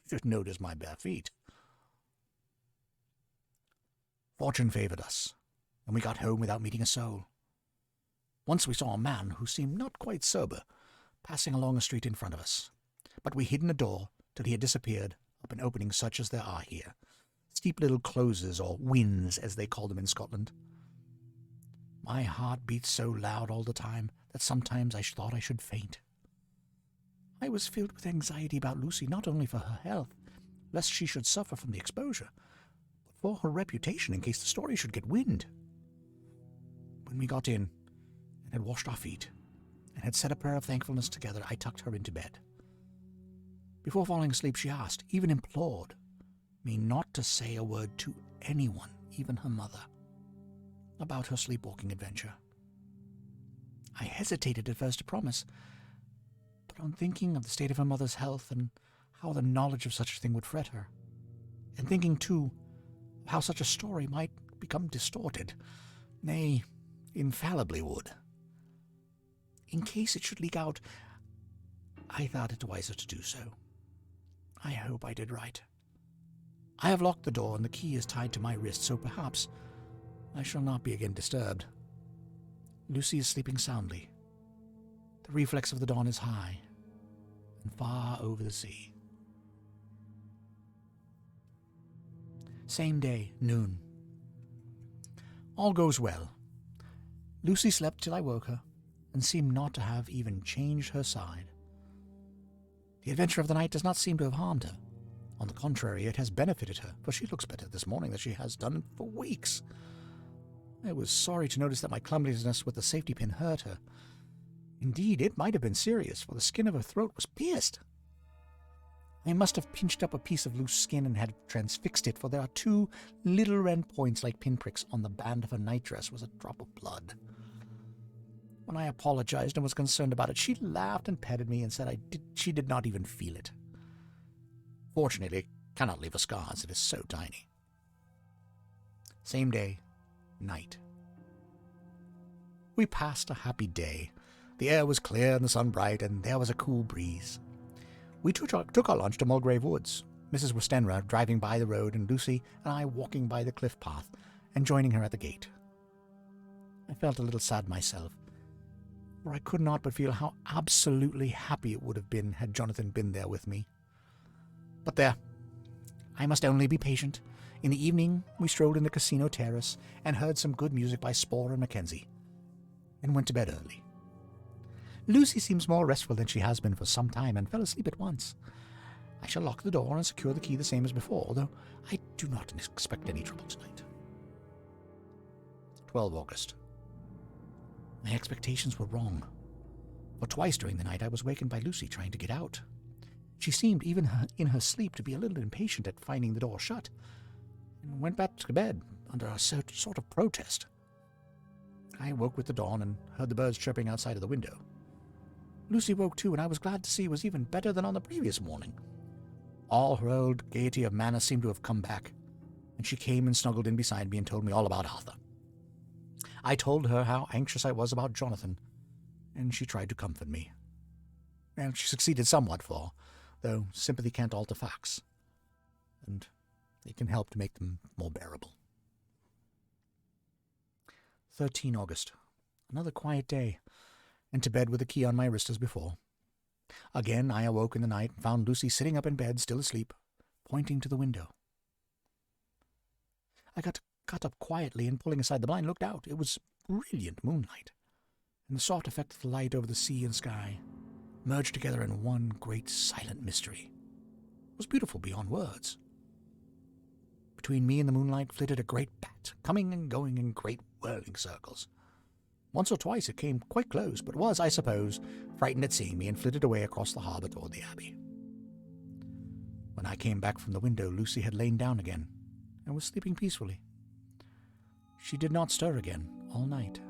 should notice my bare feet. Fortune favored us, and we got home without meeting a soul. Once we saw a man who seemed not quite sober, passing along a street in front of us, but we hid in a door till he had disappeared up an opening such as there are here, steep little closes, or wynds, as they call them in Scotland. My heart beat so loud all the time that sometimes I thought I should faint. I was filled with anxiety about Lucy, not only for her health, lest she should suffer from the exposure, but for her reputation in case the story should get wind. When we got in and had washed our feet and had said a prayer of thankfulness together, I tucked her into bed. Before falling asleep, she asked, even implored, me not to say a word to anyone, even her mother, about her sleepwalking adventure. I hesitated at first to promise, but on thinking of the state of her mother's health and how the knowledge of such a thing would fret her, and thinking, too, of how such a story might become distorted, nay, infallibly would, in case it should leak out, I thought it wiser to do so. I hope I did right. I have locked the door, and the key is tied to my wrist, so perhaps I shall not be again disturbed. Lucy is sleeping soundly. The reflex of the dawn is high, and far over the sea. Same day, noon. All goes well. Lucy slept till I woke her, and seemed not to have even changed her side. The adventure of the night does not seem to have harmed her. On the contrary, it has benefited her, for she looks better this morning than she has done for weeks. I was sorry to notice that my clumsiness with the safety pin hurt her. Indeed, it might have been serious, for the skin of her throat was pierced. I must have pinched up a piece of loose skin and had transfixed it, for there are two little red points like pinpricks on the band of her nightdress was a drop of blood. When I apologized and was concerned about it, she laughed and petted me and said she did not even feel it. Fortunately, it cannot leave a scar, as it is so tiny. Same day, night. We passed a happy day. The air was clear and the sun bright, and there was a cool breeze. We took our lunch to Mulgrave Woods, Mrs. Westenra driving by the road, and Lucy and I walking by the cliff path and joining her at the gate. I felt a little sad myself, for I could not but feel how absolutely happy it would have been had Jonathan been there with me. But there, I must only be patient. In the evening, we strolled in the casino terrace and heard some good music by Spohr and Mackenzie, and went to bed early. Lucy seems more restful than she has been for some time, and fell asleep at once. I shall lock the door and secure the key the same as before, although I do not expect any trouble tonight. 12 August. My expectations were wrong, for twice during the night I was wakened by Lucy trying to get out. She seemed, even in her sleep, to be a little impatient at finding the door shut, and went back to bed under a sort of protest. I woke with the dawn and heard the birds chirping outside of the window. Lucy woke too, and I was glad to see it was even better than on the previous morning. All her old gaiety of manner seemed to have come back, and she came and snuggled in beside me and told me all about Arthur. I told her how anxious I was about Jonathan, and she tried to comfort me. Well, she succeeded somewhat, though sympathy can't alter facts, and it can help to make them more bearable. 13 August. Another quiet day, and to bed with the key on my wrist as before. Again I awoke in the night and found Lucy sitting up in bed, still asleep, pointing to the window. I got up quietly and, pulling aside the blind, looked out. It was brilliant moonlight, and the soft effect of the light over the sea and sky merged together in one great silent mystery. was beautiful beyond words. Between me and the moonlight flitted a great bat, coming and going in great whirling circles. Once or twice it came quite close, but was, I suppose, frightened at seeing me and flitted away across the harbour toward the Abbey. When I came back from the window, Lucy had lain down again and was sleeping peacefully. She did not stir again all night.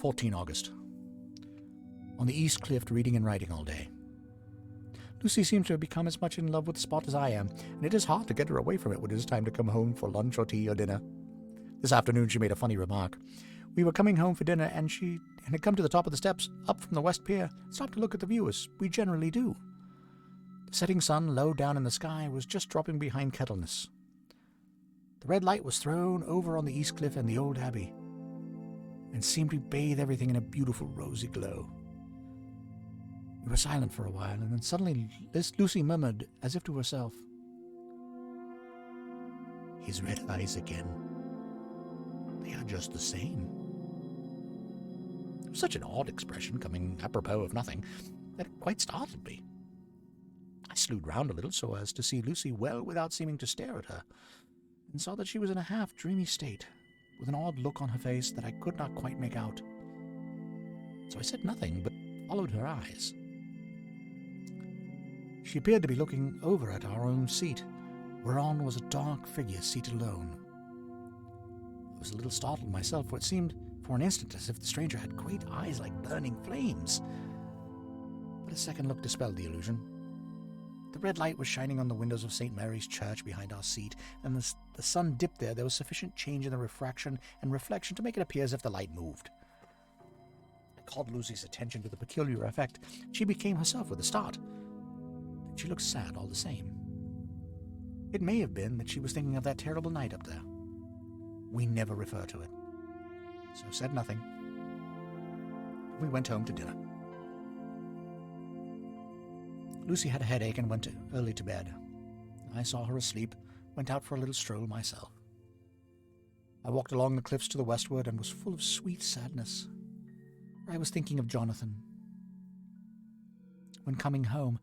14 August. On the East Cliff, reading and writing all day. Lucy seems to have become as much in love with the spot as I am, and it is hard to get her away from it when it is time to come home for lunch or tea or dinner. This afternoon she made a funny remark. We were coming home for dinner, and she had come to the top of the steps, up from the west pier, stopped to look at the view, as we generally do. The setting sun, low down in the sky, was just dropping behind Kettleness. The red light was thrown over on the East Cliff and the old Abbey, and seemed to bathe everything in a beautiful rosy glow. We were silent for a while, and then suddenly Lucy murmured, as if to herself, "His red eyes again. They are just the same." It was such an odd expression, coming apropos of nothing, that it quite startled me. I slewed round a little so as to see Lucy well without seeming to stare at her, and saw that she was in a half-dreamy state, with an odd look on her face that I could not quite make out. So I said nothing, but followed her eyes. She appeared to be looking over at our own seat, whereon was a dark figure seated alone. I was a little startled myself, for it seemed for an instant as if the stranger had great eyes like burning flames. But a second look dispelled the illusion. The red light was shining on the windows of St. Mary's Church behind our seat, and as the sun dipped there was sufficient change in the refraction and reflection to make it appear as if the light moved. I called Lucy's attention to the peculiar effect. She became herself with a start. She looked sad all the same. It may have been that she was thinking of that terrible night up there. We never refer to it, so said nothing. We went home to dinner. Lucy had a headache and went early to bed. I saw her asleep, went out for a little stroll myself. I walked along the cliffs to the westward and was full of sweet sadness. I was thinking of Jonathan. When coming home,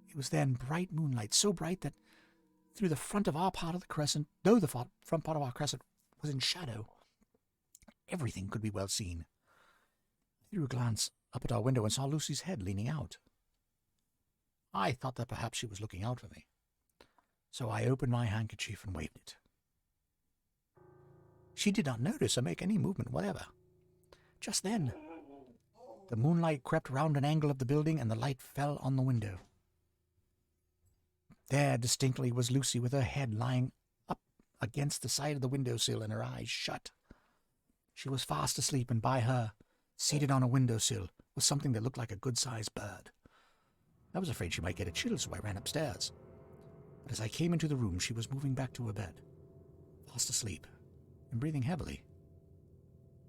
it was then bright moonlight, so bright that through the front of our part of the crescent, though the front part of our crescent was in shadow, everything could be well seen. I threw a glance up at our window and saw Lucy's head leaning out. I thought that perhaps she was looking out for me, so I opened my handkerchief and waved it. She did not notice or make any movement whatever. Just then, the moonlight crept round an angle of the building and the light fell on the window. There distinctly was Lucy with her head lying up against the side of the windowsill and her eyes shut. She was fast asleep, and by her, seated on a windowsill, was something that looked like a good-sized bird. I was afraid she might get a chill, so I ran upstairs. But as I came into the room, she was moving back to her bed, fast asleep, and breathing heavily.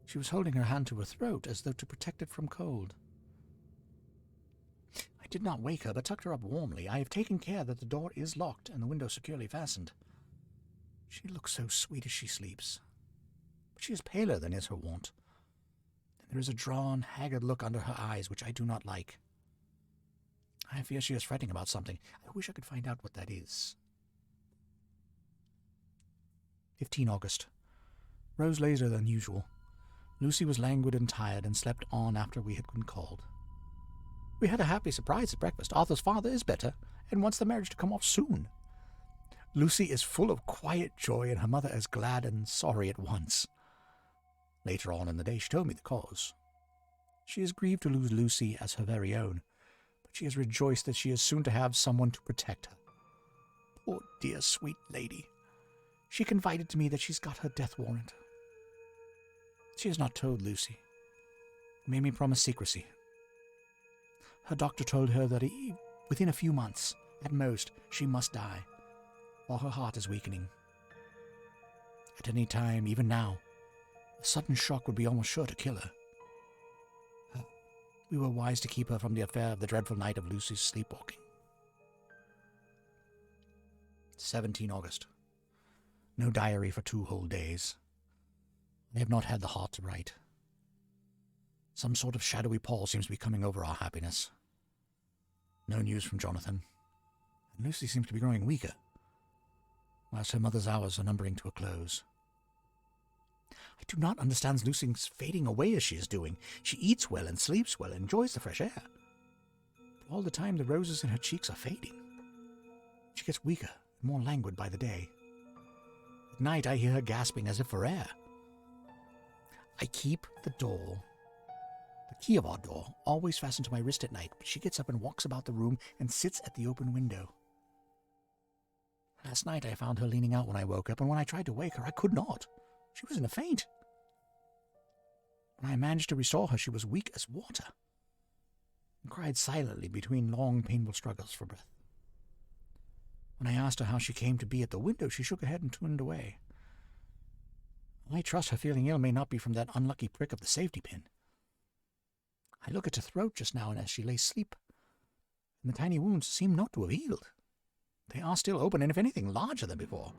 She was holding her hand to her throat as though to protect it from cold. I did not wake her, but tucked her up warmly. I have taken care that the door is locked and the window securely fastened. She looks so sweet as she sleeps, but she is paler than is her wont, and there is a drawn, haggard look under her eyes which I do not like. I fear she is fretting about something. I wish I could find out what that is. 15 August. Rose later than usual. Lucy was languid and tired and slept on after we had been called. We had a happy surprise at breakfast. Arthur's father is better and wants the marriage to come off soon. Lucy is full of quiet joy, and her mother is glad and sorry at once. Later on in the day she told me the cause. She is grieved to lose Lucy as her very own, but she is rejoiced that she is soon to have someone to protect her. Poor dear sweet lady. She confided to me that she's got her death warrant. She has not told Lucy. It made me promise secrecy. Her doctor told her that within a few months, at most, she must die, while her heart is weakening. At any time, even now, a sudden shock would be almost sure to kill her. We were wise to keep her from the affair of the dreadful night of Lucy's sleepwalking. 17 August. No diary for 2 whole days. I have not had the heart to write. Some sort of shadowy pall seems to be coming over our happiness. No news from Jonathan. And Lucy seems to be growing weaker, whilst her mother's hours are numbering to a close. I do not understand Lucy's fading away as she is doing. She eats well and sleeps well and enjoys the fresh air. But all the time the roses in her cheeks are fading. She gets weaker and more languid by the day. At night I hear her gasping as if for air. I keep the key of our door, always fastened to my wrist at night, but she gets up and walks about the room and sits at the open window. Last night I found her leaning out when I woke up, and when I tried to wake her, I could not. She was in a faint. When I managed to restore her, she was weak as water, and cried silently between long, painful struggles for breath. When I asked her how she came to be at the window, she shook her head and turned away. I trust her feeling ill may not be from that unlucky prick of the safety pin. I look at her throat just now, and as she lay asleep, and the tiny wounds seem not to have healed. They are still open, and if anything, larger than before.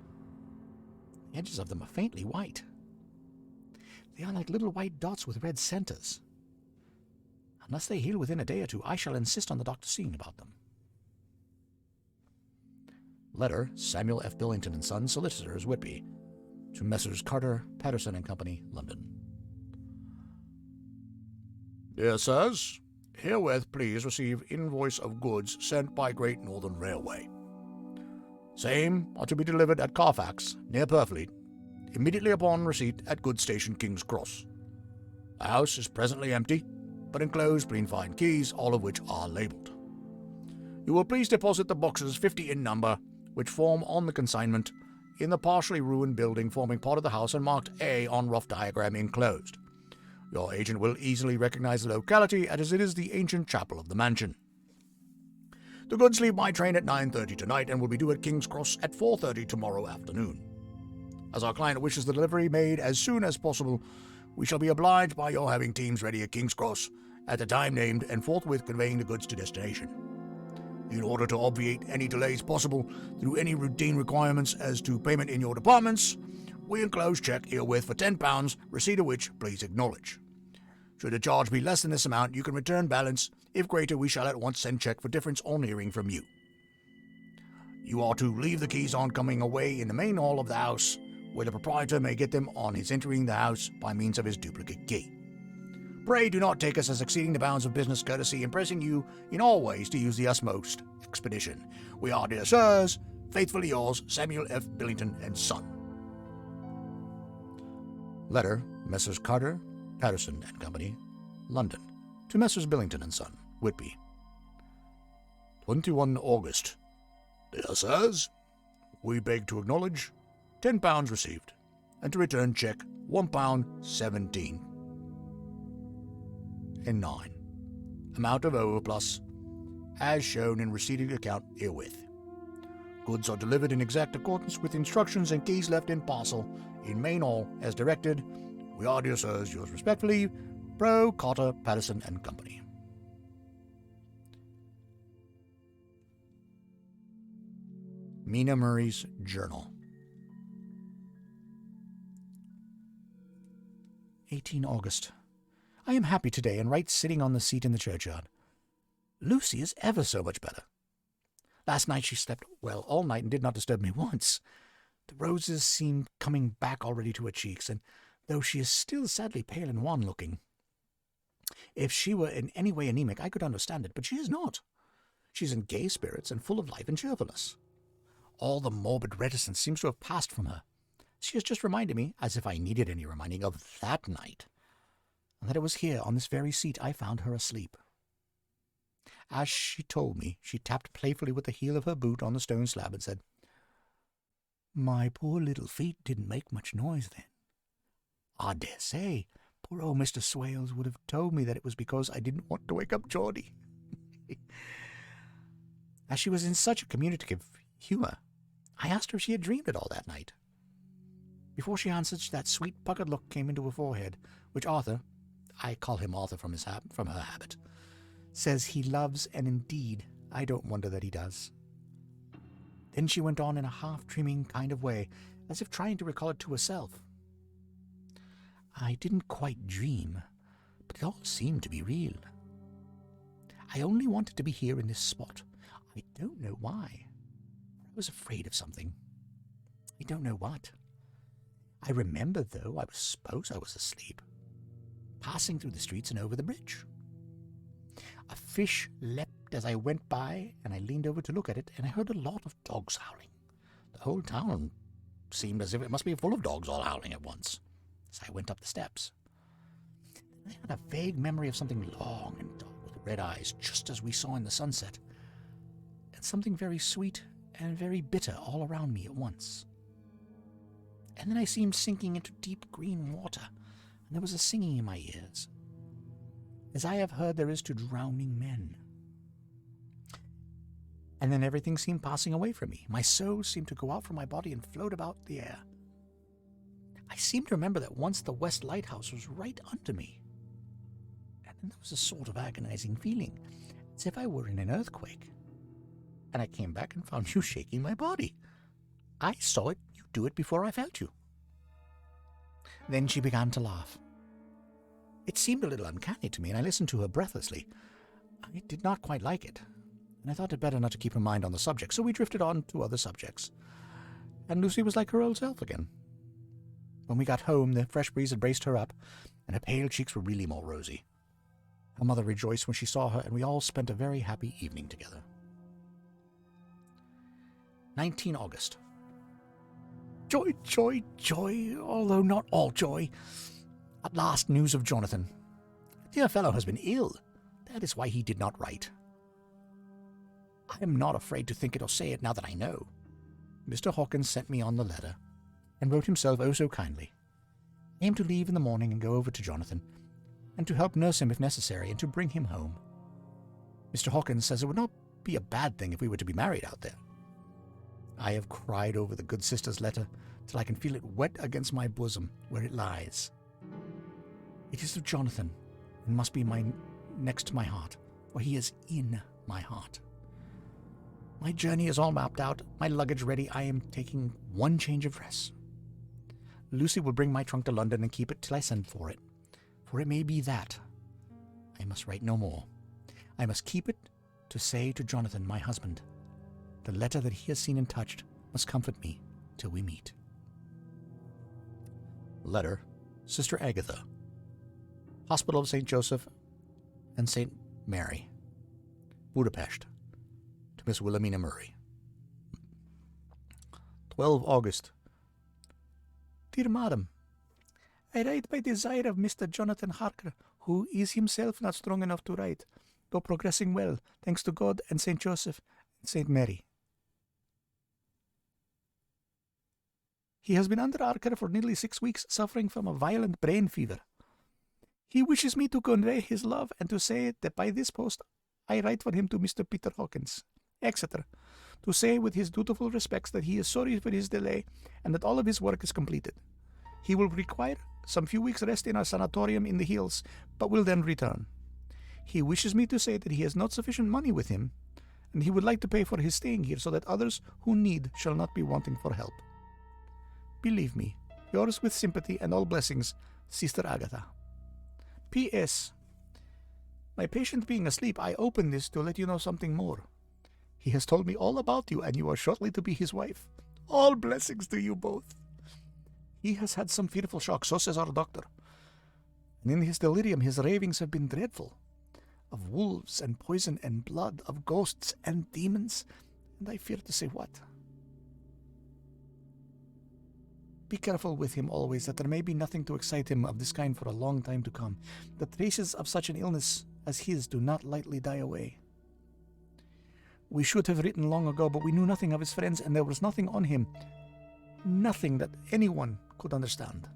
The edges of them are faintly white. They are like little white dots with red centers. Unless they heal within a day or two, I shall insist on the doctor seeing about them. Letter, Samuel F. Billington and Son, Solicitors, Whitby, to Messrs. Carter, Patterson and Company, London. Dear Sirs, herewith please receive invoice of goods sent by Great Northern Railway. Same are to be delivered at Carfax, near Purfleet, immediately upon receipt at Goods Station, King's Cross. The house is presently empty, but enclosed between fine keys, all of which are labelled. You will please deposit the boxes 50 in number, which form on the consignment, in the partially ruined building forming part of the house and marked A on rough diagram enclosed. Your agent will easily recognize the locality, as it is the ancient chapel of the mansion. The goods leave my train at 9:30 tonight and will be due at King's Cross at 4:30 tomorrow afternoon. As our client wishes the delivery made as soon as possible, we shall be obliged by your having teams ready at King's Cross at the time named and forthwith conveying the goods to destination. In order to obviate any delays possible through any routine requirements as to payment in your departments, we enclose check herewith for £10, receipt of which please acknowledge. Should the charge be less than this amount, you can return balance. If greater, we shall at once send check for difference on hearing from you. You are to leave the keys on coming away in the main hall of the house, where the proprietor may get them on his entering the house by means of his duplicate key. Pray do not take us as exceeding the bounds of business courtesy in pressing you in all ways to use the utmost expedition. We are, dear sirs, faithfully yours, Samuel F. Billington and Son. Letter, Messrs. Carter, Patterson and Company, London, to Messrs. Billington and Son, Whitby. 21 August. Dear sirs, we beg to acknowledge £10 received, and to return check £1.17 and 9, amount of overplus, as shown in receipted account herewith. Goods are delivered in exact accordance with instructions and keys left in parcel in main hall as directed. We are, dear sirs, yours respectfully, Pro Carter, Patterson and Company. Mina Murray's Journal. 18 August. I am happy today and right sitting on the seat in the churchyard. Lucy is ever so much better. Last night she slept well all night and did not disturb me once. The roses seem coming back already to her cheeks, and though she is still sadly pale and wan-looking, if she were in any way anemic, I could understand it, but she is not. She is in gay spirits and full of life and cheerfulness. All the morbid reticence seems to have passed from her. She has just reminded me, as if I needed any reminding, of that night, and that it was here, on this very seat, I found her asleep. As she told me, she tapped playfully with the heel of her boot on the stone slab and said, "My poor little feet didn't make much noise then. I dare say poor old Mr. Swales would have told me that it was because I didn't want to wake up Geordie." As she was in such a communicative humor, I asked her if she had dreamed it all that night. Before she answered, that sweet puckered look came into her forehead, which Arthur, I call him Arthur from her habit, says he loves, and indeed I don't wonder that he does. Then she went on in a half-dreaming kind of way, as if trying to recall it to herself. I didn't quite dream, but it all seemed to be real. I only wanted to be here in this spot. I don't know why. I was afraid of something. I don't know what. I remember, though, I suppose I was asleep, passing through the streets and over the bridge. A fish leapt as I went by, and I leaned over to look at it, and I heard a lot of dogs howling. The whole town seemed as if it must be full of dogs all howling at once, as I went up the steps. I had a vague memory of something long and dark with red eyes, just as we saw in the sunset, and something very sweet and very bitter all around me at once. And then I seemed sinking into deep green water, and there was a singing in my ears, as I have heard there is to drowning men. And then everything seemed passing away from me. My soul seemed to go out from my body and float about the air. I seem to remember that once the West Lighthouse was right under me. And then there was a sort of agonizing feeling, as if I were in an earthquake. And I came back and found you shaking my body. I saw it, you do it before I felt you. Then she began to laugh. It seemed a little uncanny to me, and I listened to her breathlessly. I did not quite like it, and I thought it better not to keep her mind on the subject, so we drifted on to other subjects. And Lucy was like her old self again. When we got home, the fresh breeze had braced her up, and her pale cheeks were really more rosy. Her mother rejoiced when she saw her, and we all spent a very happy evening together. 19 August. Joy, joy, joy, although not all joy. At last news of Jonathan. The dear fellow has been ill. That is why he did not write. I am not afraid to think it or say it now that I know. Mr. Hawkins sent me on the letter, and wrote himself oh so kindly. I am to leave in the morning and go over to Jonathan, and to help nurse him if necessary, and to bring him home. Mr. Hawkins says it would not be a bad thing if we were to be married out there. I have cried over the good sister's letter till I can feel it wet against my bosom where it lies. It is of Jonathan, and must be next to my heart, for he is in my heart. My journey is all mapped out, my luggage ready. I am taking one change of dress. Lucy will bring my trunk to London and keep it till I send for it may be that I must write no more. I must keep it to say to Jonathan, my husband. The letter that he has seen and touched must comfort me till we meet. Letter, Sister Agatha, Hospital of St. Joseph and St. Mary, Budapest, to Miss Wilhelmina Murray. 12 August. Dear Madam, I write by desire of Mr. Jonathan Harker, who is himself not strong enough to write, though progressing well, thanks to God and St. Joseph and St. Mary. He has been under our care for nearly 6 weeks, suffering from a violent brain fever. He wishes me to convey his love and to say that by this post I write for him to Mr. Peter Hawkins, Exeter, to say with his dutiful respects that he is sorry for his delay and that all of his work is completed. He will require some few weeks' rest in our sanatorium in the hills, but will then return. He wishes me to say that he has not sufficient money with him, and he would like to pay for his staying here so that others who need shall not be wanting for help. Believe me, yours with sympathy and all blessings, Sister Agatha. P.S. My patient being asleep, I open this to let you know something more. He has told me all about you, and you are shortly to be his wife. All blessings to you both. He has had some fearful shocks, so says our doctor. And in his delirium his ravings have been dreadful. Of wolves and poison and blood, of ghosts and demons, and I fear to say what. Be careful with him always, that there may be nothing to excite him of this kind for a long time to come. The traces of such an illness as his do not lightly die away. We should have written long ago, but we knew nothing of his friends, and there was nothing on him, nothing that anyone could understand.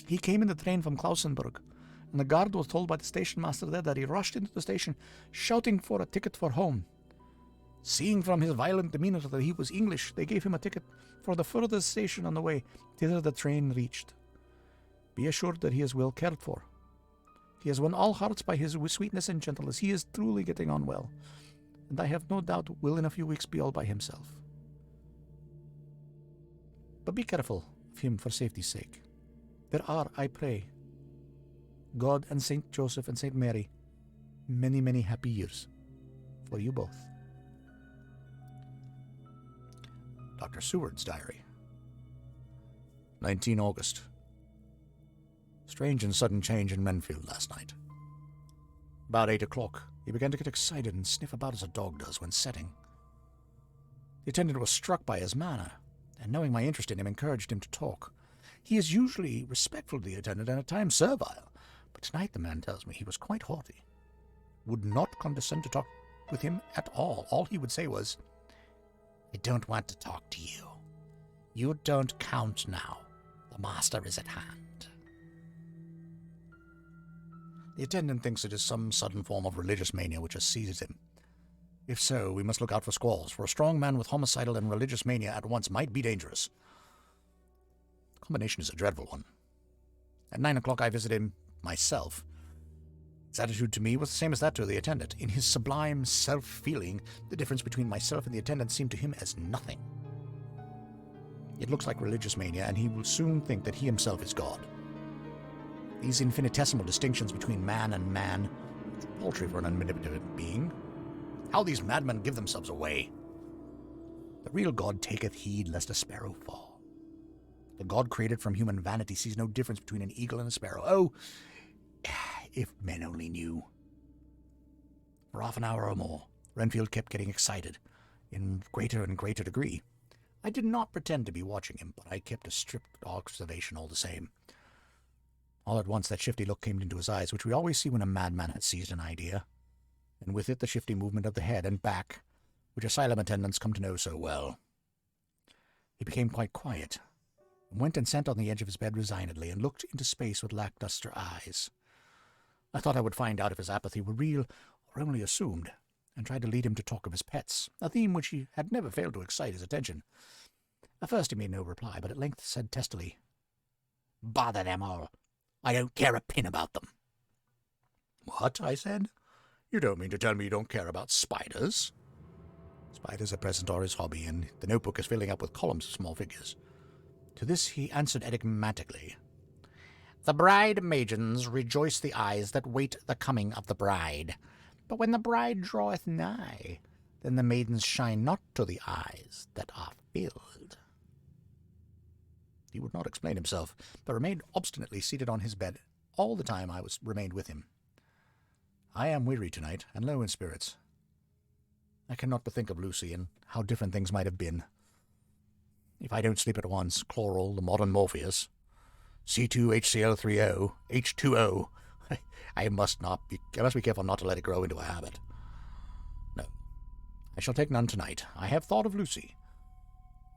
He came in the train from Klausenburg, and the guard was told by the station master there that he rushed into the station, shouting for a ticket for home. Seeing from his violent demeanor that he was English, they gave him a ticket for the furthest station on the way, thither the train reached. Be assured that he is well cared for. He has won all hearts by his sweetness and gentleness. He is truly getting on well, and I have no doubt will in a few weeks be all by himself. But be careful of him for safety's sake. There are, I pray, God and St. Joseph and St. Mary Many, many happy years for you both. Dr. Seward's diary. 19 August. Strange and sudden change in Renfield last night. About 8 o'clock, he began to get excited and sniff about as a dog does when setting. The attendant was struck by his manner, and knowing my interest in him, encouraged him to talk. He is usually respectful to the attendant and at times servile, but tonight the man tells me he was quite haughty. Would not condescend to talk with him at all. All he would say was, "I don't want to talk to you. You don't count now. The master is at hand." The attendant thinks it is some sudden form of religious mania which has seized him. If so, we must look out for squalls, for a strong man with homicidal and religious mania at once might be dangerous. The combination is a dreadful one. At 9 o'clock I visited him myself. His attitude to me was the same as that to the attendant. In his sublime self-feeling, the difference between myself and the attendant seemed to him as nothing. It looks like religious mania, and he will soon think that he himself is God. These infinitesimal distinctions between man and man, it's paltry for an omnipotent being. How these madmen give themselves away. The real God taketh heed lest a sparrow fall. The God created from human vanity sees no difference between an eagle and a sparrow. Oh, if men only knew. For half an hour or more, Renfield kept getting excited, in greater and greater degree. I did not pretend to be watching him, but I kept a strict observation all the same. All at once that shifty look came into his eyes, which we always see when a madman has seized an idea, and with it the shifty movement of the head and back, which asylum attendants come to know so well. He became quite quiet, and went and sat on the edge of his bed resignedly, and looked into space with lackluster eyes. I thought I would find out if his apathy were real or only assumed, and tried to lead him to talk of his pets, a theme which he had never failed to excite his attention. At first he made no reply, but at length said testily, "Bother them all. I don't care a pin about them." "What?" I said. "You don't mean to tell me you don't care about spiders?" Spiders at present are his hobby, and the notebook is filling up with columns of small figures. To this he answered enigmatically, "The bride-maidens rejoice the eyes that wait the coming of the bride. But when the bride draweth nigh, then the maidens shine not to the eyes that are filled." He would not explain himself, but remained obstinately seated on his bed all the time I remained with him. I am weary tonight, and low in spirits. I cannot but think of Lucy, and how different things might have been. If I don't sleep at once, chloral, the modern Morpheus, C2HCl3O, H2O, I must be careful not to let it grow into a habit. No, I shall take none tonight. I have thought of Lucy,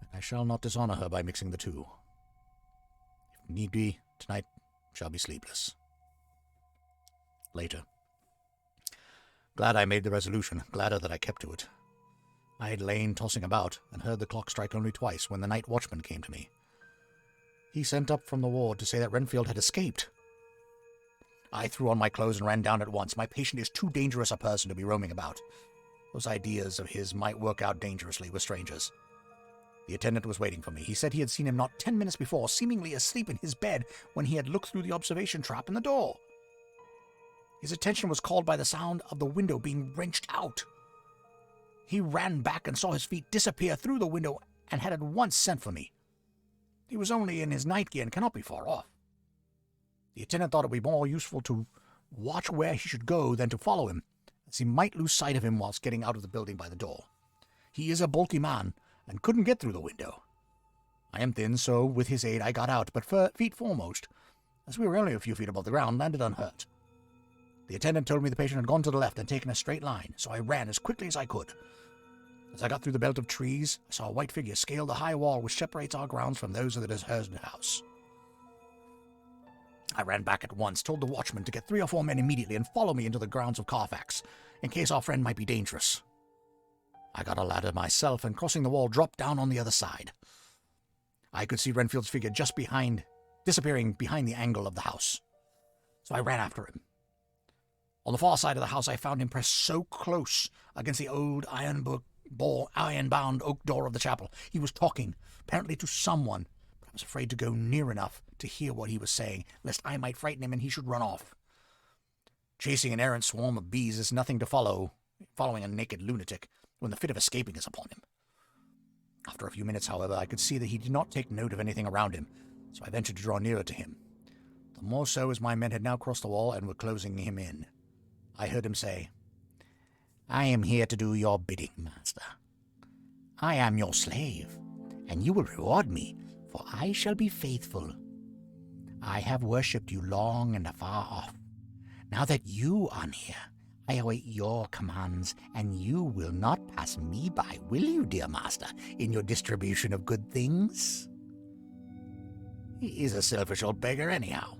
and I shall not dishonor her by mixing the two. If need be, tonight shall be sleepless. Later. Glad I made the resolution, gladder that I kept to it. I had lain tossing about, and heard the clock strike only twice when the night watchman came to me. He sent up from the ward to say that Renfield had escaped. I threw on my clothes and ran down at once. My patient is too dangerous a person to be roaming about. Those ideas of his might work out dangerously with strangers. The attendant was waiting for me. He said he had seen him not 10 minutes before, seemingly asleep in his bed when he had looked through the observation trap in the door. His attention was called by the sound of the window being wrenched out. He ran back and saw his feet disappear through the window and had at once sent for me. He was only in his night gear and cannot be far off. The attendant thought it would be more useful to watch where he should go than to follow him, as he might lose sight of him whilst getting out of the building by the door. He is a bulky man, and couldn't get through the window. I am thin, so with his aid I got out, but feet foremost, as we were only a few feet above the ground, landed unhurt. The attendant told me the patient had gone to the left and taken a straight line, so I ran as quickly as I could. As I got through the belt of trees, I saw a white figure scale the high wall which separates our grounds from those of the deserted house. I ran back at once, told the watchman to get 3 or 4 men immediately and follow me into the grounds of Carfax, in case our friend might be dangerous. I got a ladder myself, and crossing the wall, dropped down on the other side. I could see Renfield's figure just disappearing behind the angle of the house, so I ran after him. On the far side of the house, I found him pressed so close against the old iron-bound oak door of the chapel. He was talking, apparently to someone, but I was afraid to go near enough to hear what he was saying, lest I might frighten him and he should run off. Chasing an errant swarm of bees is nothing to following a naked lunatic when the fit of escaping is upon him. After a few minutes, however, I could see that he did not take note of anything around him, so I ventured to draw nearer to him. The more so as my men had now crossed the wall and were closing him in. I heard him say, "I am here to do your bidding, master. I am your slave, and you will reward me, for I shall be faithful. I have worshipped you long and afar off. Now that you are near, I await your commands, and you will not pass me by, will you, dear master, in your distribution of good things?" He is a selfish old beggar anyhow.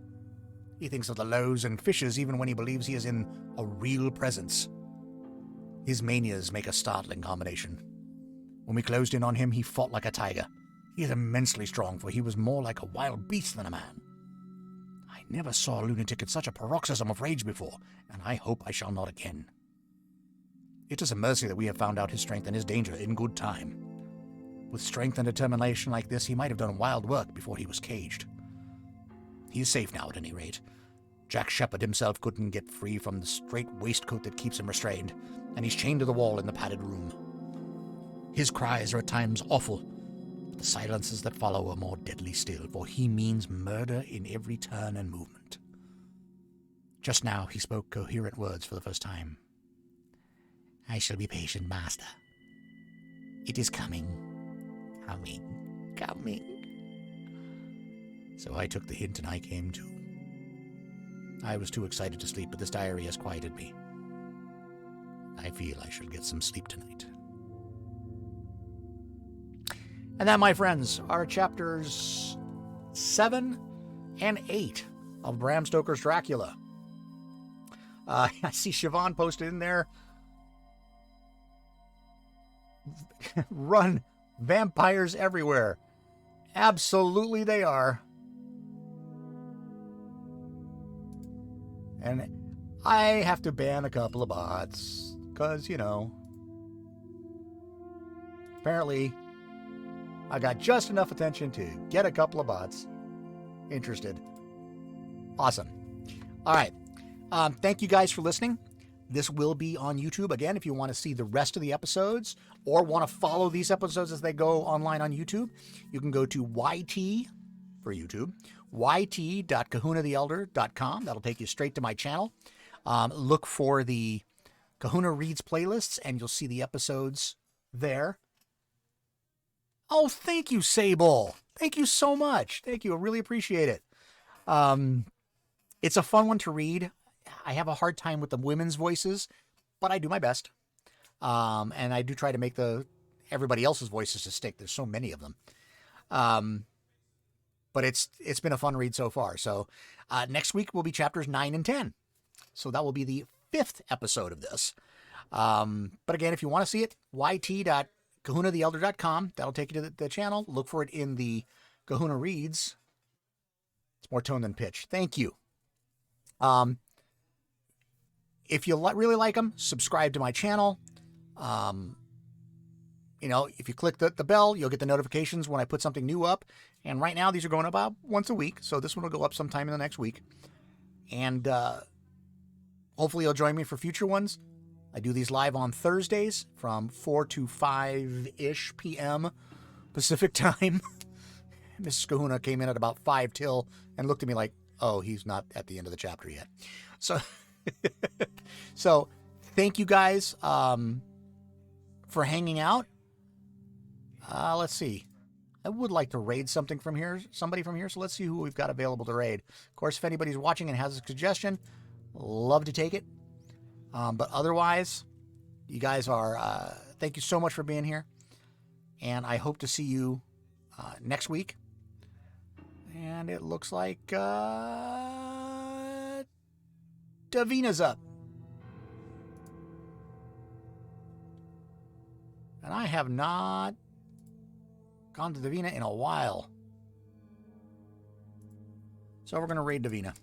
He thinks of the loaves and fishes even when he believes he is in a real presence. His manias make a startling combination. When we closed in on him, he fought like a tiger. He is immensely strong, for he was more like a wild beast than a man. I never saw a lunatic in such a paroxysm of rage before, and I hope I shall not again. It is a mercy that we have found out his strength and his danger in good time. With strength and determination like this, he might have done wild work before he was caged. He is safe now, at any rate. Jack Shepherd himself couldn't get free from the straight waistcoat that keeps him restrained, and he's chained to the wall in the padded room. His cries are at times awful, but the silences that follow are more deadly still, for he means murder in every turn and movement. Just now he spoke coherent words for the first time. "I shall be patient, master. It is coming. Coming. So I took the hint and I came too. I was too excited to sleep, but this diary has quieted me. I feel I shall get some sleep tonight. And that, my friends, are chapters 7 and 8 of Bram Stoker's Dracula. I see Siobhan posted in there. Run, vampires everywhere. Absolutely they are. And I have to ban a couple of bots, because, apparently I got just enough attention to get a couple of bots interested. Awesome. All right. Thank you guys for listening. This will be on YouTube. Again, if you want to see the rest of the episodes or want to follow these episodes as they go online on YouTube, you can go to YT for YouTube, yt.kahunatheelder.com. That'll take you straight to my channel. Look for the Kahuna Reads playlists, and you'll see the episodes there. Oh, thank you, Sable. Thank you so much. Thank you. I really appreciate it. It's a fun one to read. I have a hard time with the women's voices, but I do my best. And I do try to make everybody else's voices to stick. There's so many of them. But it's been a fun read so far. So next week will be chapters 9 and 10. So that will be the 5th episode of this. But again, if you want to see it, yt.kahunatheelder.com. That'll take you to the channel. Look for it in the Kahuna Reads. It's more tone than pitch. Thank you. If you really like them, subscribe to my channel. If you click the bell, you'll get the notifications when I put something new up. And right now, these are going up once a week. So this one will go up sometime in the next week. And hopefully you'll join me for future ones. I do these live on Thursdays from 4 to 5-ish p.m. Pacific time. Mrs. Kahuna came in at about 5 till and looked at me like, oh, he's not at the end of the chapter yet. So, so thank you guys for hanging out. Let's see. I would like to raid somebody from here. So let's see who we've got available to raid. Of course, if anybody's watching and has a suggestion, love to take it. But otherwise, you guys are, thank you so much for being here. And I hope to see you next week. And it looks like Davina's up. And I have not gone to Davina in a while. So we're going to raid Davina.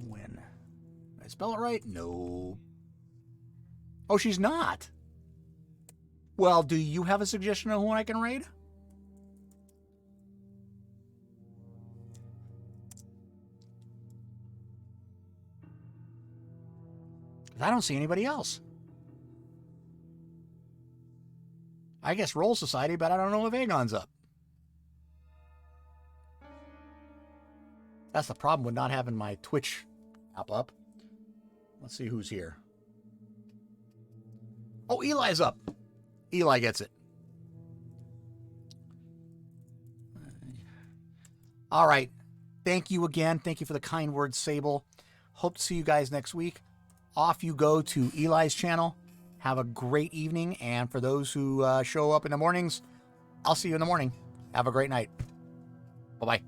When? Did I spell it right? No. Oh, she's not. Well, do you have a suggestion of who I can raid? I don't see anybody else. I guess Roll Society, but I don't know if Aegon's up. That's the problem with not having my Twitch app up. Let's see who's here. Oh, Eli's up. Eli gets it. All right. Thank you again. Thank you for the kind words, Sable. Hope to see you guys next week. Off you go to Eli's channel. Have a great evening. And for those who show up in the mornings, I'll see you in the morning. Have a great night. Bye-bye.